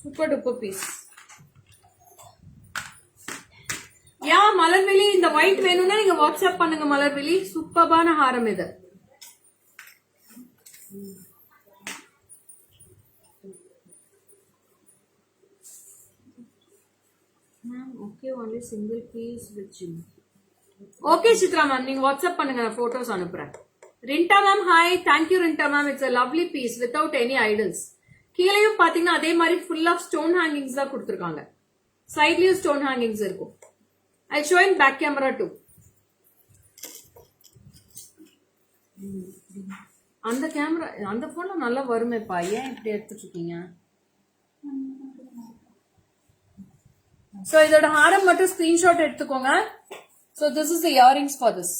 A: Super duper piece. யா மலர்விழி, இந்த white வேணும்னா நீங்க WhatsApp பண்ணுங்க மலர்விழி. சூப்பரான ஹாரம் இது. Ma'am, okay, only single piece with gym. Okay, Chitra ma'am, நீங்க WhatsApp பண்ணுங்க, நான் photos அனுப்புறேன். Rinta ma'am, hi, thank you Rinta ma'am. It's a lovely piece without any idols. கீழேயும் பாத்தீங்கன்னா அதே மாதிரி full of stone hangings தான் கொடுத்திருக்காங்க. Sideலயும் stone hangings இருக்கும். I'll show in back camera too. அந்த கேமரா அந்த போன்ல நல்லா வருமேப்பா, ஏன் இப்படி எடுத்துட்டு இருக்கீங்க? So இதோட ஹாரம் மட்டும் ஸ்கிரீன்ஷாட் எடுத்துக்கோங்க. So this is the earrings for this.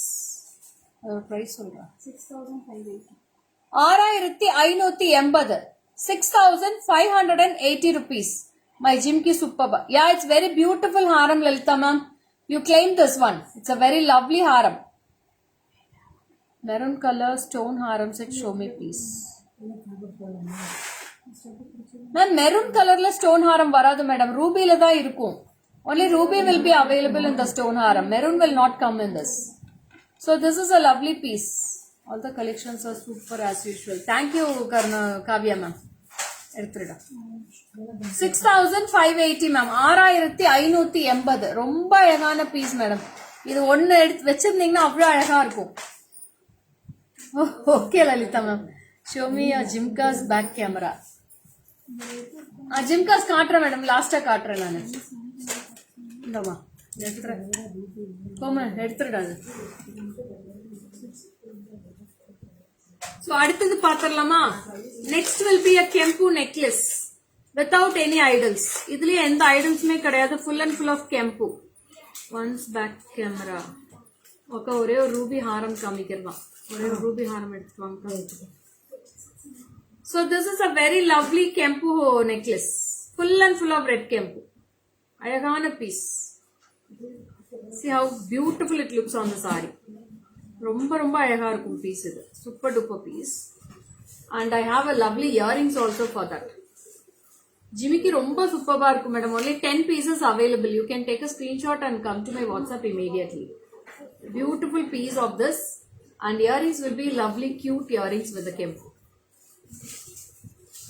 A: Price சொல்றேன். 6580. 6580 rupees. My Jimki superb. Yeah, it's very beautiful haram Lalita ma'am. You claim this one. It's a very lovely haram. Maroon color stone haram set, show me please. Ma'am, maroon color la stone haram varadu madam. Ruby la da irukum. Only ruby will be available in the stone haram. Maroon will not come in this. So this is a lovely piece. All the collections are super as usual. Thank you Kavya ma'am. 6580 ma'am. 6580. ரொம்ப அழகான piece madam. இது ஒன்னு எடுத்து வச்சிருந்தீங்கன்னா அவ்வளவு அழகா இருக்கும். Okay Lalita ma'am. Show me your Jimka's back camera. Jimka's காட்டுறேன் மேடம். லாஸ்டா காட்டுறேன் நானு. இந்தமா எடுத்துறேன். போமா எடுத்துடாது. So அடுத்தது பாத்தறலாமா? Next will be a Kempu necklace without any idols. இதுலயே எந்த ஐடல்ஸ்மே கிடையாது. Full and full of Kempu. Once back camera. Okay, ஒரே ஒரு ரூபி ஹாரம் காமிக்கிறதான். ஒரே ஒரு Ruby Haram எடுத்துவாங்க. So this is a very lovely Kempu necklace. Full and full of red Kempu. அழகான piece. See how beautiful it looks on the saree. ரொம்ப ரொம்ப அழகா இருக்கும் piece இது. Super duper piece. And I have a lovely earrings also for that. Jimmy ரொம்ப சூப்பரா இருக்கும் madam. Only 10 pieces available. You can take a screenshot and come to my WhatsApp immediately. Beautiful piece of this. And earrings will be lovely cute earrings with the Kempu.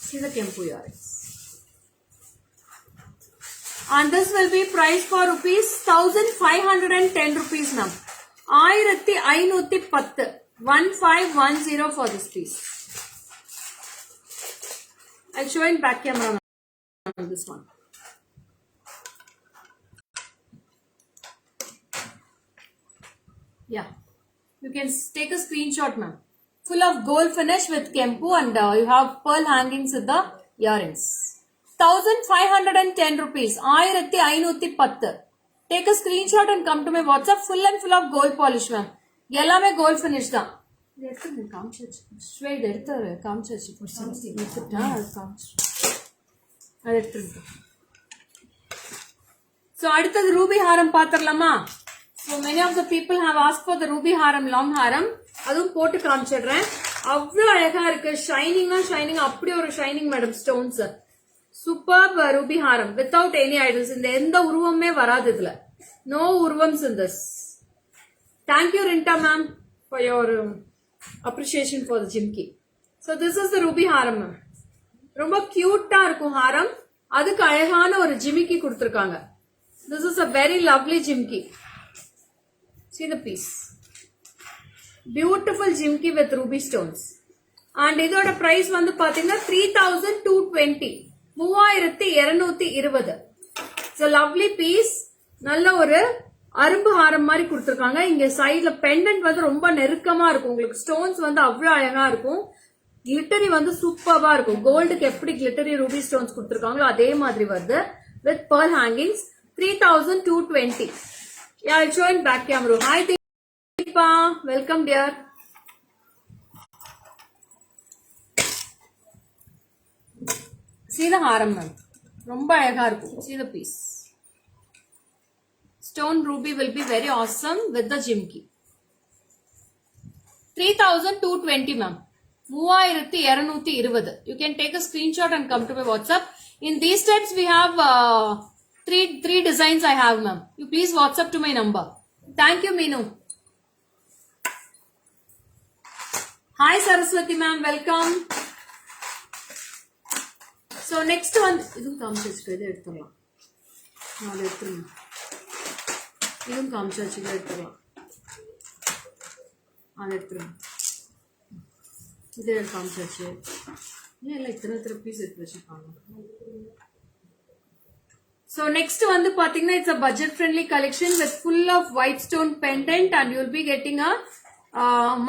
A: See the Kempu earrings. And this will be priced for rupees 1510 rupees ma'am. 1510. 1510 for this piece. I'll show in back camera on this one. Yeah. You can take a screenshot ma'am. Full of gold finish with Kempu and you have pearl hangings with the earrings. 1510 rupees. 1510. Take a screenshot and come to my WhatsApp. Full and full of gold polish, ma'am. எல்லாமே gold finish தான். இது எடுத்து காமிச்சாச்சு. Suede எடுத்து காமிச்சாச்சு. எடுத்துட்டா அது காமிச்சு. அது எடுத்துட்டு. So அடுத்தது Ruby Haram பாத்திரலாமா? So many of the people have asked for the ruby haram, long haram. அதுவும் போட்டு காமிச்சிடுறேன். அவ்வளவு அழகா இருக்கு. ஷைனிங் அப்படி ஒரு shining madam stones. Super ruby haram without any idols. இந்த எந்த உருவமே வராது இதுல. நோ உருவம்ஸ் in this. Thank you Rinda ma'am for your appreciation for the jhumki. So this is the ruby haram ma'am. ரொம்ப கியூட்டா இருக்கும் ஹாரம். அதுக்கு அழகான ஒரு ஜிமிக்கி கொடுத்துருக்காங்க. This is a very lovely jhumki. See the piece. Beautiful jimki with ruby stones. And இதோட price வந்து பாத்தீங்கன்னா 3220. 3220. It's a lovely piece. நல்ல ஒரு அரும்பு ஹாரம் மாதிரி கொடுத்திருக்காங்க. இங்க சைடுல பெண்டன்ட் வந்து ரொம்ப நெருக்கமா இருக்கும். உங்களுக்கு ஸ்டோன்ஸ் வந்து அவ்வளவு அழகா இருக்கும். கிளிட்டரி வந்து சூப்பர்வா இருக்கும். கோல்டுக்கு எப்படி கிளிட்டரி ரூபி ஸ்டோன்ஸ் கொடுத்திருக்காங்களோ அதே மாதிரி வருது. With pearl hangings. 3220. Yeah, I'll show in back camera. Hi Deepa, welcome dear. See the haram ma'am. ரொம்ப அழகா இருக்கும். See the piece. Stone ruby will be very awesome with the jimki. 3220 ma'am. 3220. You can take a screenshot and come to my WhatsApp. In these steps we have three designs I have, ma'am. You please WhatsApp to my number. Thank you, Meenu. Hi, Saraswati, ma'am. Welcome. So next one, idum kaamichachu idu eduthalam. Adu eduthalam. Idum kaamichachu idu eduthalam. Adu eduthalam. Idu kaamichachu. Illa ithra piece eduthu vechirukanga. So next one the pathina, it's a budget friendly collection with full of white stone pendant and you'll be getting a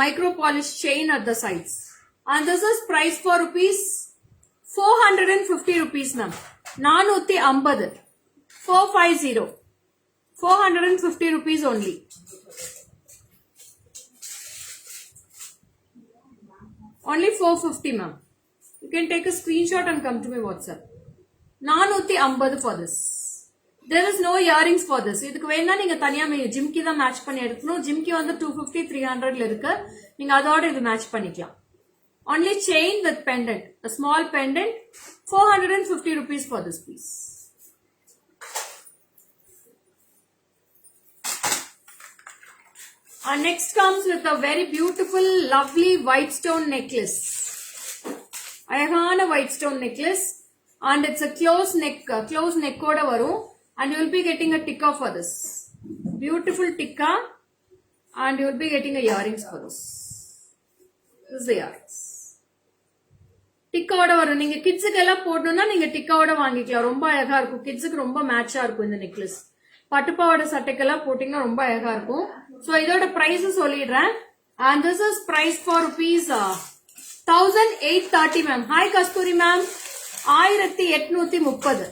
A: micro polish chain at the sides. And this is price for rupees 450 rupees ma'am. 450. 450. 450 rupees only. Only 450 ma'am. You can take a screenshot and come to my WhatsApp. 450 for this. There is no earrings for this. இதுக்கு வேணா நீங்க தனியா ஜிம்கி தான் match பண்ணி எடுக்கணும். ஜிம்கி வந்து 250 300ல இருக்கு. நீங்க அதோட இது மேட்ச் பண்ணிக்கலாம். Only chain with pendant. A small pendant. 450 rupees for this piece. And next comes with a very beautiful, lovely white stone necklace. அழகான white stone necklace. And it's a close neck oda varum. And you will be getting a tikka for this. Beautiful tikka. And you will be getting a earrings for this. This is the earrings. Tikka oda varum. Neenga kids ku ella podnuna neenga tikka oda vaangikalam. Romba alaga irukum. Kids ku romba match ah irukum indha necklace. Pattupavada sattakella potinga romba alaga irukum. So idoda price sollidren. And this is price for rupees 1830 ma'am. Hi Kasturi ma'am. 1830.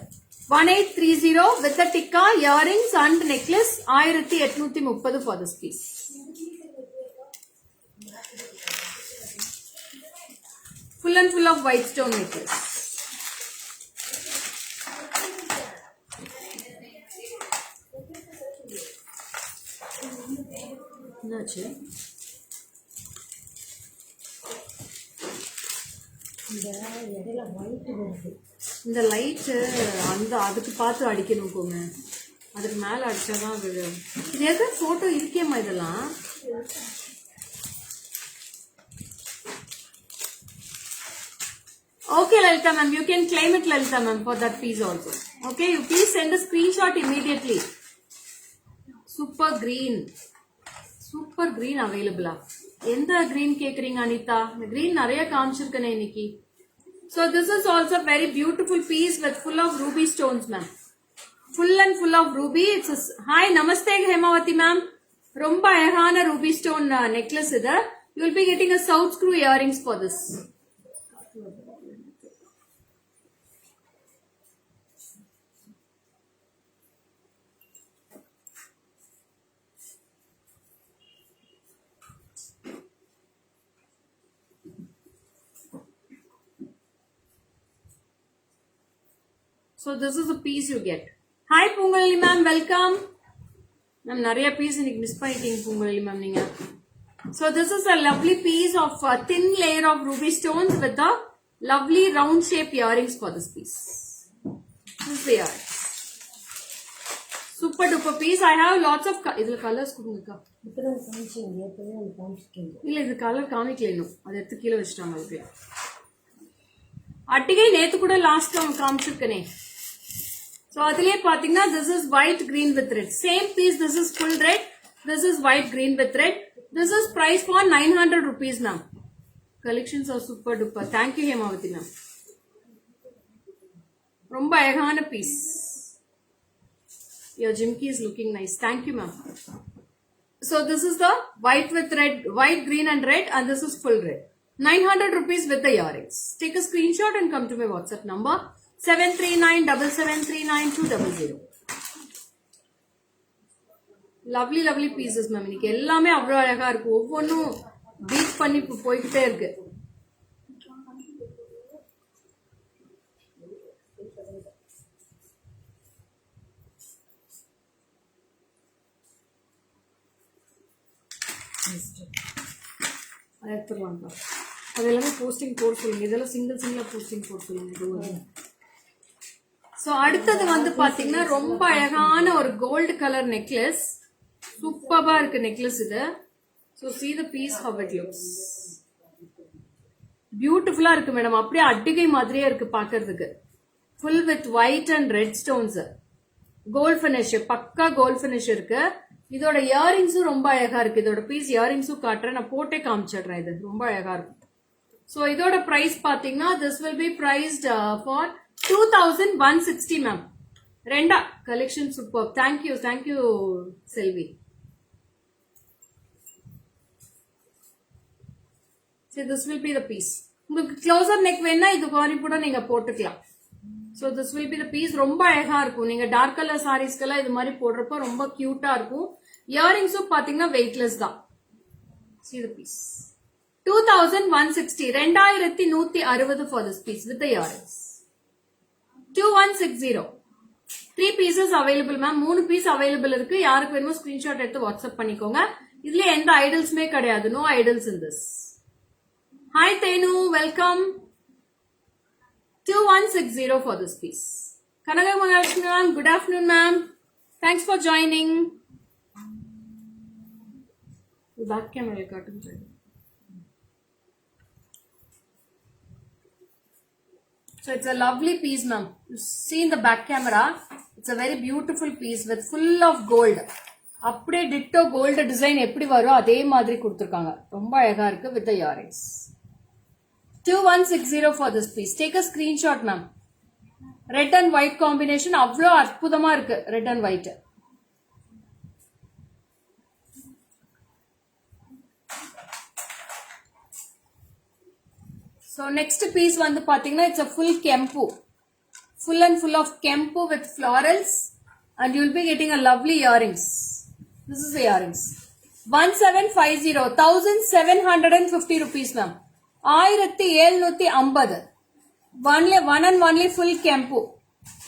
A: 1830 with the tikka, earrings and necklace. 1830 for this piece. Full and full of white stone necklace. என்னாச்சு? இந்த light அதுக்கு பார்த்து அடிக்கணும் போங்க. அதுக்கு மேல அடிச்சாதான் விழும். இது எது போட்டோ இருக்கேம்மா இதெல்லாம்? Okay Lalita ma'am, you can claim it Lalita ma'am for that piece also. Okay, you please send a screenshot immediately. Super green available. எந்த green கேக்குறீங்க அனிதா? இந்த green நிறைய காமிச்சிருக்கனே இன்னைக்கு. So this is also a very beautiful piece with full of ruby stones ma'am. Full and full of ruby. It's a, hi namaste Hemavati ma'am. ரொம்ப அழகான ruby stone necklace இது. You will be getting a south screw earrings for this. So this is a piece you get. Hi Pungalini ma'am, welcome. Ma'am, நிறைய piece இன்னைக்கு miss பண்ணிட்டீங்க Pungalini ma'am நீங்க. So this is a lovely piece of thin layer of ruby stones with a lovely round shape earrings for this piece. This is the earrings. Super duper piece. I have lots of இதுல colours கொடுங்கக்கா.
B: இப்பதான் காமிச்சீங்க எப்பதான் காமிச்சிட்டீங்க
A: இல்ல இது colour காமிக்கல இன்னும். அதை எடுத்து கீழே வச்சிட்டாங்க அப்படியே. அட்டிகை நேத்து கூட லாஸ்ட் காமிச்சிருக்கனே. So அதிலே பாத்தீங்கன்னா this is white green with red. Same piece, this is full red. This is white green with red. This is price for 900 rupees ma'am. Collections are super duper. Thank you Hemavati ma'am. ரொம்ப அழகான piece. Your jimki is looking nice. Thank you ma'am. So this is the white with red, white, green and red, and this is full red. 900 rupees with the earrings. Take a screenshot and come to my WhatsApp number 7397739 Lovely lovely pieces ma'am. இன்னைக்கு எல்லாமே அவ்வளவு அழகா இருக்கு. ஒவ்வொன்றும் beat பண்ணி போய்கிட்டே இருக்கு. எடுத்துருவாங்க. அது எல்லாமே போஸ்டிங் போட சொல்லுங்க. இதெல்லாம் சிங்கிளா போஸ்டிங் போட சொல்லுங்க. ஸோ அடுத்தது வந்து பாத்தீங்கன்னா ரொம்ப அழகான ஒரு கோல்டு கலர் நெக்லஸ். சூப்பரா இருக்கு நெக்லஸ் இது. So see the piece how it looks. பியூட்டிஃபுல்லா இருக்கு மேடம். அப்படியே அட்டிகை மாதிரியே இருக்கு பாக்குறதுக்கு. Full with white and red stones. Gold finish, பக்கா கோல்ட் பினிஷ் இருக்கு. இதோட இயரிங்ஸும் ரொம்ப அழகா இருக்கு. இதோட பீஸ் இயரிங்ஸும் காட்டுறேன். நான் போட்டே காமிச்சிடுறேன். இது ரொம்ப அழகா இருக்கும். ஸோ இதோட பிரைஸ் பாத்தீங்கன்னா this will be priced for 2160 ma'am. ரெண்டா collection super. Thank you Selvi. So this will be the piece. உங்களுக்கு க்ளோசர் நெக் வேணா இது மாதிரி கூட நீங்க போட்டுக்கலாம். So this will be the piece. ரொம்ப அழகா இருக்கும். நீங்க டார்க் கலர் சாரீஸ்க்கெல்லாம் இது மாதிரி போடுறப்ப ரொம்ப கியூட்டா இருக்கும். இயரிங்ஸும் பாத்தீங்கன்னா வெயிட்லெஸ் தான். See the piece. 2160 2160 for this piece with the earrings. 2160. 3 pieces available ma'am. 3 piece available இருக்கு. யாருக்கு வேணுமோ ஸ்கிரீன்ஷாட் எடுத்து வாட்ஸ்அப் பண்ணிக்கோங்க. இதுல எந்த ஐடல்ஸ்மே கிடையாது. No idols in this. Hi Tenu, welcome. 2160 for this piece. Kanaga Mahalakshmi ma'am, good afternoon ma'am. Thanks for joining. Back camera cutting. So it's a lovely piece ma'am. You see in the back camera, it's a very beautiful piece with full of gold. அப்படியே Tito gold design எப்படி வரும் அதே மாதிரி கொடுத்துருக்காங்க. ரொம்ப அழகா இருக்கு with the earrings. 2160 for this piece. Take a screenshot ma'am. Red and white combination அவ்வளோ அற்புதமா இருக்கு. Red and white. So next piece வந்து பாத்தீங்கன்னா it's a full kempu. Full and full of kempu with florals and you'll be getting a lovely earrings. This is the earrings. 1750 1750 rupees ma'am. 1750. One and only full kempu.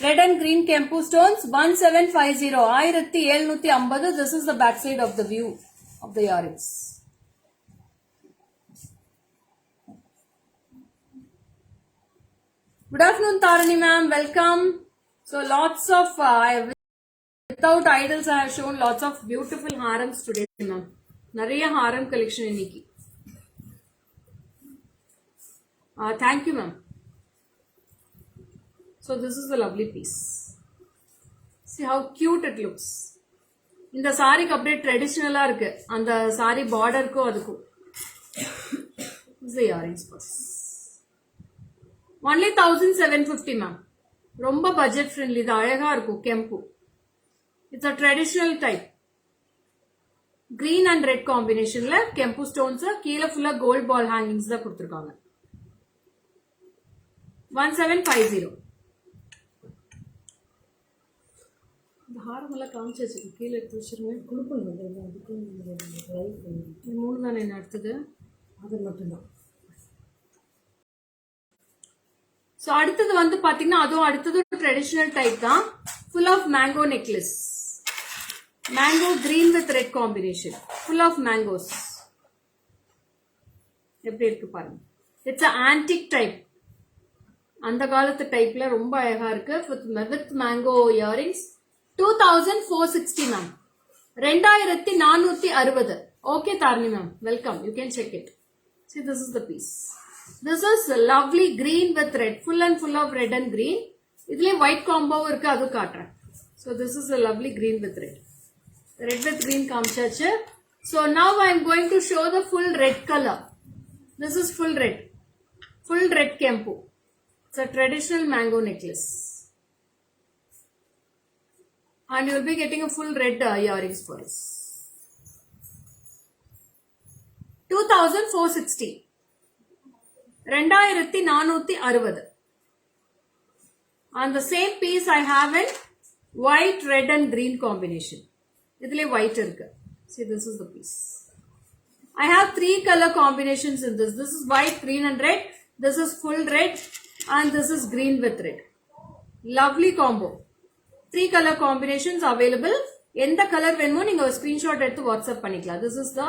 A: Red and green kempu stones 1750. 1750. This is the back side of the view of the earrings. Good afternoon Tarani ma'am, welcome. So lots of without idols I have shown lots of beautiful harams today ma'am. Nariya haram collection இன்னைக்கு. Thank you ma'am. So this is the lovely piece. See how cute it looks. இந்த சாரிக்கு அப்படியே ட்ரெடிஷனலா இருக்கு. அந்த sorry பார்டருக்கும் அதுக்கும். This is the earrings first. Only 1750 ma'am. ரொம்ப budget friendly. இது அழகா இருக்கும் கெம்பு. It's a traditional type. Green and red combinationல கெம்பு stones கீழ ஃபுல்லா gold ball hangings தான் கொடுத்திருக்காங்க. 1750. இந்த ஹாரம் எல்லாம் காமிச்சு வச்சிருக்கு. கீழே எடுத்து வச்சிருங்க.
B: கொடுக்கணும். அதுக்கு
A: மூணு தானே என்ன அடுத்தது?
B: அது மட்டும்தான்.
A: So அடுத்தது வந்து பாத்தீங்கன்னா அதுவும் அடுத்தது ட்ரெடிஷனல் டைப் தான். Full of mango necklace. Mango green with red combination. Full of mangoes. எப்படி இருக்கு பாருங்க. It's an antique type. அந்த காலத்து டைப்ல ரொம்ப அழகா இருக்கு. With mango earrings. 2460 ma'am. 2460. Okay Tarni ma'am. Welcome. You can check it. See, this is the piece. This is lovely green with red. Full and full of red and green. இதுலயே white combo இருக்கு, அது காட்டுறேன். So this is a lovely green with red. Red with green காமிச்சாச்சு. So now I am going to show the full red color. This is full red. Full red kempu. It's a traditional mango necklace. And you will be getting a full red earrings for us. 2460. 2460. And the same piece I have in white, red and green combination. Idile white irukku. See, this is the piece. I have 3 color combinations in this. This is white, green and red. This is full red and this is green with red. Lovely combo. 3 color combinations available. Endha color venumo neenga screenshot eduthu WhatsApp panikla. This is the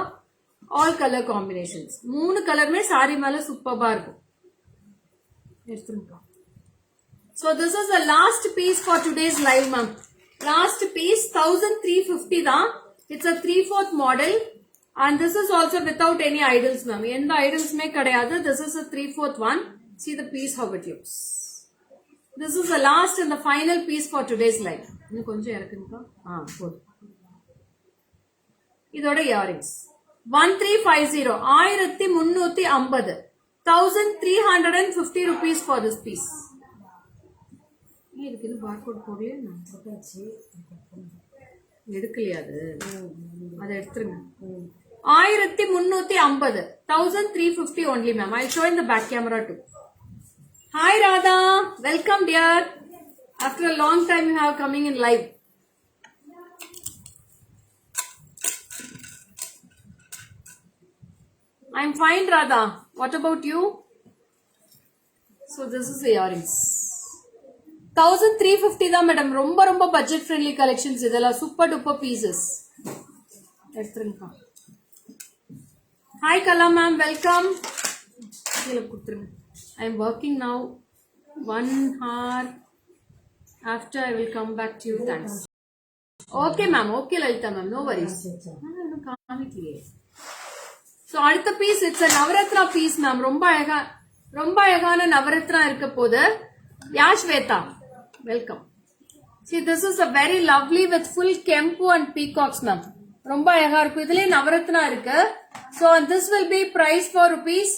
A: all color combinations. 3 color mein saree mela superb ah irukum. So this is the last piece for today's live ma'am. Last piece 1350 da. It's a 3/4 model and this is also without any idols ma'am. Endha idols mein kadayadu. This is a 3/4 one. See the piece how it looks. This is the last and the final piece for today's live. Innu konjam irakkunka. Podum. Idoda earrings. 1350. 1350. 1350 rupees for this piece. இதுக்கு barcode போடலையே, நான் போட்டாச்சு. எடுக்கலையா அது? அதை எடுத்துருங்க. 1350. 1350 only ma'am. I'll show in the back camera too. Hi Radha, welcome dear. After a long time you have coming in live. I'm fine Radha. What about you? So this is the earrings. 1350 தான் madam. ரொம்ப ரொம்ப budget friendly collections இதெல்லாம். Super duper pieces. எடுத்துருங்க. Hi Kala ma'am, welcome. கீழே கொடுத்துருங்க. I am working now 1 hour. After I will come back to you. Thanks. Okay ma'am. Okay Lalita ma'am. No worries. இன்னும் காமிக்கலையே. So அடுத்த piece it's a Navaratna piece ma'am. ரொம்ப அழகான நவரத்னா இருக்க போது. யாஷ்வேதா, welcome. See, this is a very lovely with full kempu and peacocks ma'am. ரொம்ப அழகா இருக்கு. இதுலயே நவரத்னா இருக்கு. So this will be price for rupees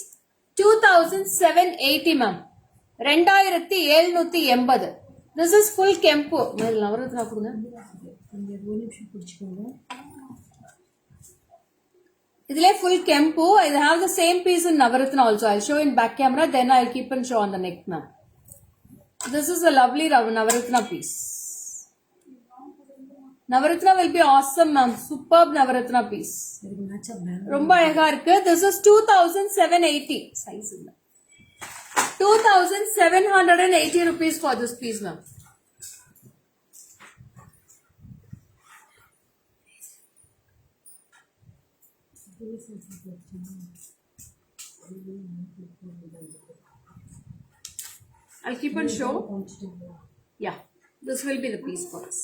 A: 2780 ma'am. 2780. This is full kempu. Navratna கொடுங்க. இதுலயே full kempu. I have the same piece in navaratna also. I'll show in back camera, then I'll keep and show on the neck ma'am. This is a lovely navaratna piece. Navaratna will be awesome ma'am. Superb navaratna piece. ரொம்ப அழகா இருக்கு. This is 2780. Size இல்ல. 2780 rupees for this piece ma'am. I'll keep on show. Yeah, this will be the piece for us.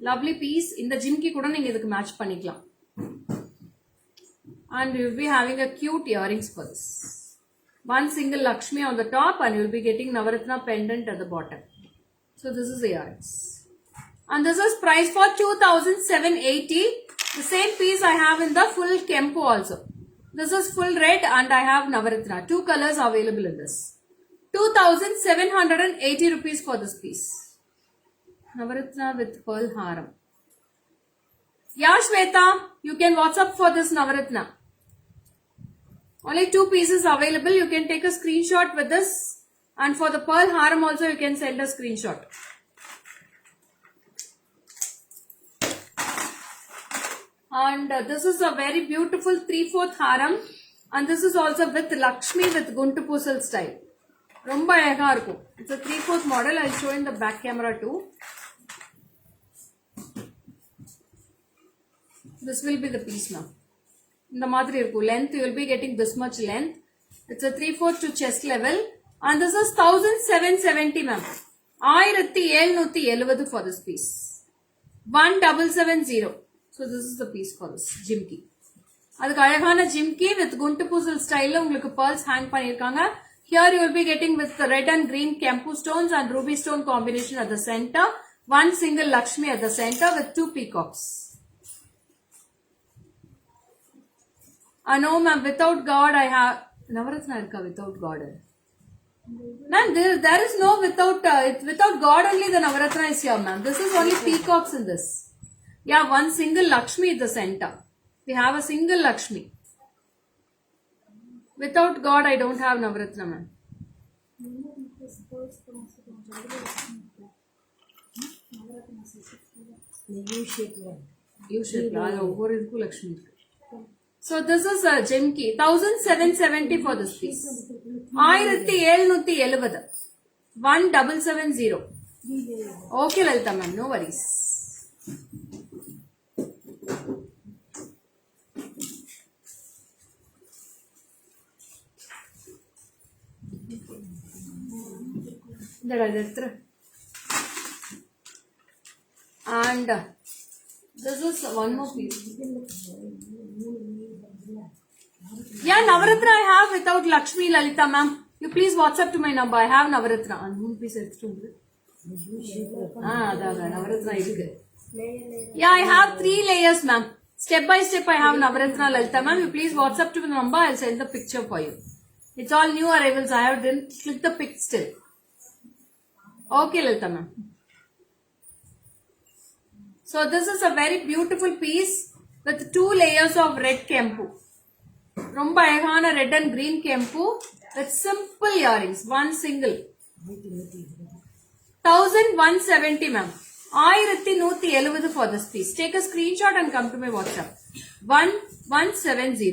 A: Lovely piece. In the jimki kuda neenga idukku match panikalam. And we will be having a cute earrings for this. One single Lakshmi on the top and you will be getting Navaratna pendant at the bottom. So this is the earrings. And this is price for 2780. The same piece I have in the full kempu also. This is full red and I have Navaratna. 2 colors available in this. 2780 rupees for this piece. Navaratna with pearl haram. Yeah, Shweta, you can WhatsApp for this Navaratna. Only 2 pieces available. You can take a screenshot with this. And for the pearl haram also you can send a screenshot. And this is a very beautiful 3/4 haram. And this is also with Lakshmi with Guntu Pusal style. ரொம்ப அழகா இருக்கும். It's a 3/4 model. I'll show in the back camera too. This will be the piece now. இந்த மாதிரி இருக்கும். Length you will be getting this much length. It's a 3/4 to chest level and this is 1770 ma'am. 1770 for this piece. 1770. So this is the piece for this jimki. அதுக்கு அழகான jhumki with குண்டு பூசல் ஸ்டைல்ல உங்களுக்கு pearls hang பண்ணிருக்காங்க. Here you will be getting with the red and green Kempu stones and ruby stone combination at the center. One single Lakshmi at the center with 2 peacocks. No ma'am, without God I have Navaratna irka without God. Ma'am, there is no without God only the Navaratna is here ma'am. This is only peacocks in this. Yeah, one single Lakshmi at the center. We have a single Lakshmi. Without God I don't have Navaratna ma'am. U shape la over idku Lakshmi. So this is a Jimki. 1770 for this piece. 1770. 1770. Okay Lalita ma'am, no worries. And this is one more piece. Yeah, Navaratna I have without Lakshmi Lalita ma'am. You please WhatsApp to my number. I have Navaratna. And one piece extra. Navaratna irukku. Yeah, I have 3 layers ma'am. Step by step I have Navaratna Lalita ma'am. You please WhatsApp to the number. I'll send the picture for you. It's all new arrivals. I have didn't click the pic still. Okay Lalita ma'am. So this is a very beautiful piece with 2 layers of red Kempu. ரொம்ப அழகான red and green Kempu with simple earrings. One single. 1170 ma'am. 1170 for this piece. Take a screenshot and come to my WhatsApp. 1170.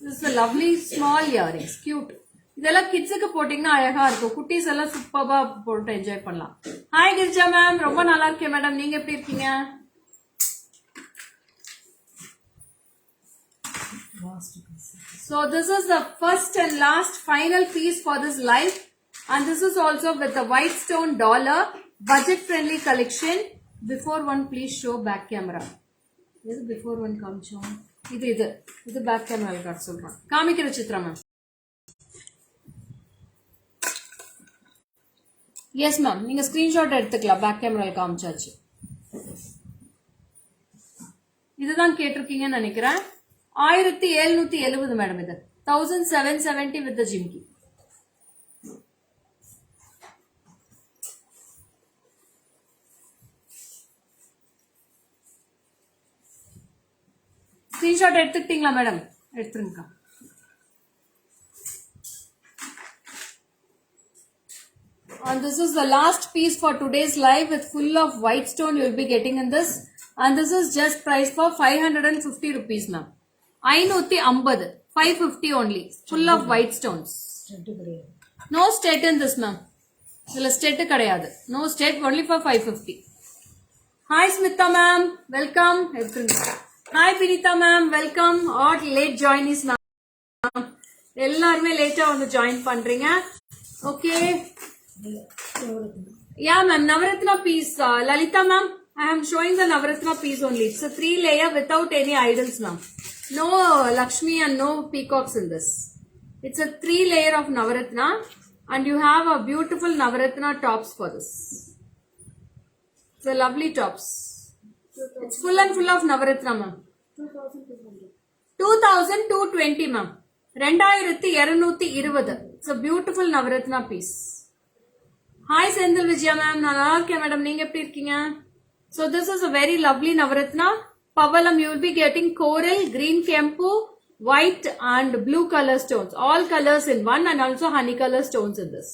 A: This is a lovely small earrings. Cute. இதெல்லாம் கிட்ஸுக்கு போட்டீங்கன்னா அழகா இருக்கும். குட்டீஸ் எல்லாம் சூப்பரா போட்டு என்ஜாய் பண்ணலாம். ஹாய் கிரிஜா மேம், ரொம்ப நல்லா இருக்கேன் மேடம். நீங்க எப்படி இருக்கீங்க? So this is the first and last final piece for this live, and this is also with the white stone dollar budget friendly collection. Before one please show back camera. This before one come show. இது back camera ல காட்ட சொல்றேன். காமிக்கிற Chitra ma'am. Yes ma'am, நீங்க screenshot எடுத்துக்கலாம். Back கேமரால காமிச்சாச்சு. இதுதான் கேட்டிருக்கீங்கன்னு நினைக்கிறேன். 1770 மேடம் இது. 1770 with the jimki. ஸ்கிரீன்ஷாட் எடுத்துக்கிட்டீங்களா மேடம்? எடுத்துருங்க. And this is the last piece for today's live with full of white stone you will be getting in this. And this is just priced for 550 rupees ma'am. 550. 550 only. Full of white stones. No state in this ma'am. Illa state kadayadu. No state, only for 550. Hi Smita ma'am, welcome. Hi Vinita ma'am, welcome. Or late joinees ma'am. எல்லாருமே லேட்டா வந்து join பண்றீங்க. Okay. Yeah ma'am, Navaratna piece. Lalita ma'am, I am showing the Navaratna piece only. It's a 3 layer without any idols ma'am. No Lakshmi and no peacocks in this. It's a 3 layer of Navaratna and you have a beautiful Navaratna tops for this. It's a lovely tops. It's full and full of Navaratna ma'am. 2220 ma'am. 2220. It's a beautiful Navaratna piece. Hi Sendil Vijaya ma'am, நல்லா இருக்கேன் madam. நீங்க எப்படி இருக்கீங்க? So this is a very lovely Navaratna. Pavalam you will be getting coral, green Kempu, white and blue color stones. All colors in one and also honey color stones in this.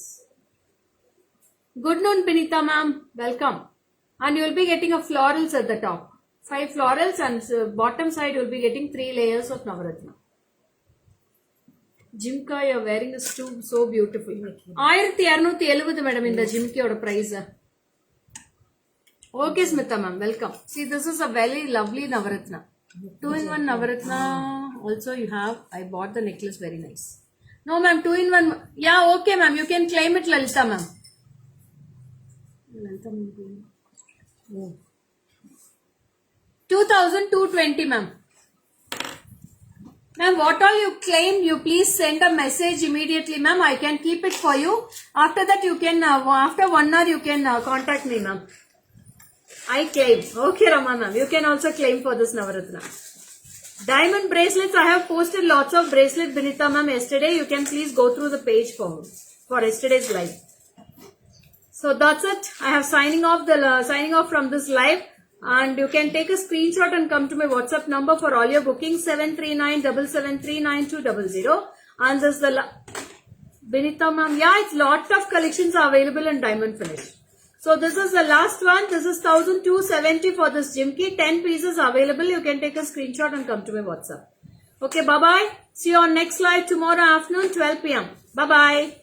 A: Good noon Pinita ma'am, welcome. And you will be getting a florals at the top. 5 florals and bottom side you will be getting 3 layers of Navaratna. Jimka, you're wearing is too so beautiful. 1270 madam in the Jimki price. Okay, Smita ma'am, welcome. See, this is a very lovely Navaratna. 2-in-1 Navaratna. Also, you have. I bought the necklace, very nice. No, ma'am, 2-in-1. Yeah, okay, ma'am. You can claim it, Lalita ma'am. Lalita ma'am. 2,220, ma'am. Ma'am, what all you claim, you please send a message immediately, ma'am. I can keep it for you. After that, you can, after 1 hour, you can contact me, ma'am. I claim. Okay, Rama ma'am. You can also claim for this Navaratna. Diamond bracelets. I have posted lots of bracelet, Binita ma'am, yesterday. You can please go through the page for yesterday's live. So that's it. I have signing off from this live. And you can take a screenshot and come to my WhatsApp number for all your bookings, 73977399200. And this is the Binita ma'am. Yeah, it's lot of collections are available in diamond finish. So this is the last one. This is 1,270 for this Jimki. 10 pieces available. You can take a screenshot and come to my WhatsApp. Okay, bye-bye. See you on next live tomorrow afternoon, 12 p.m. Bye-bye.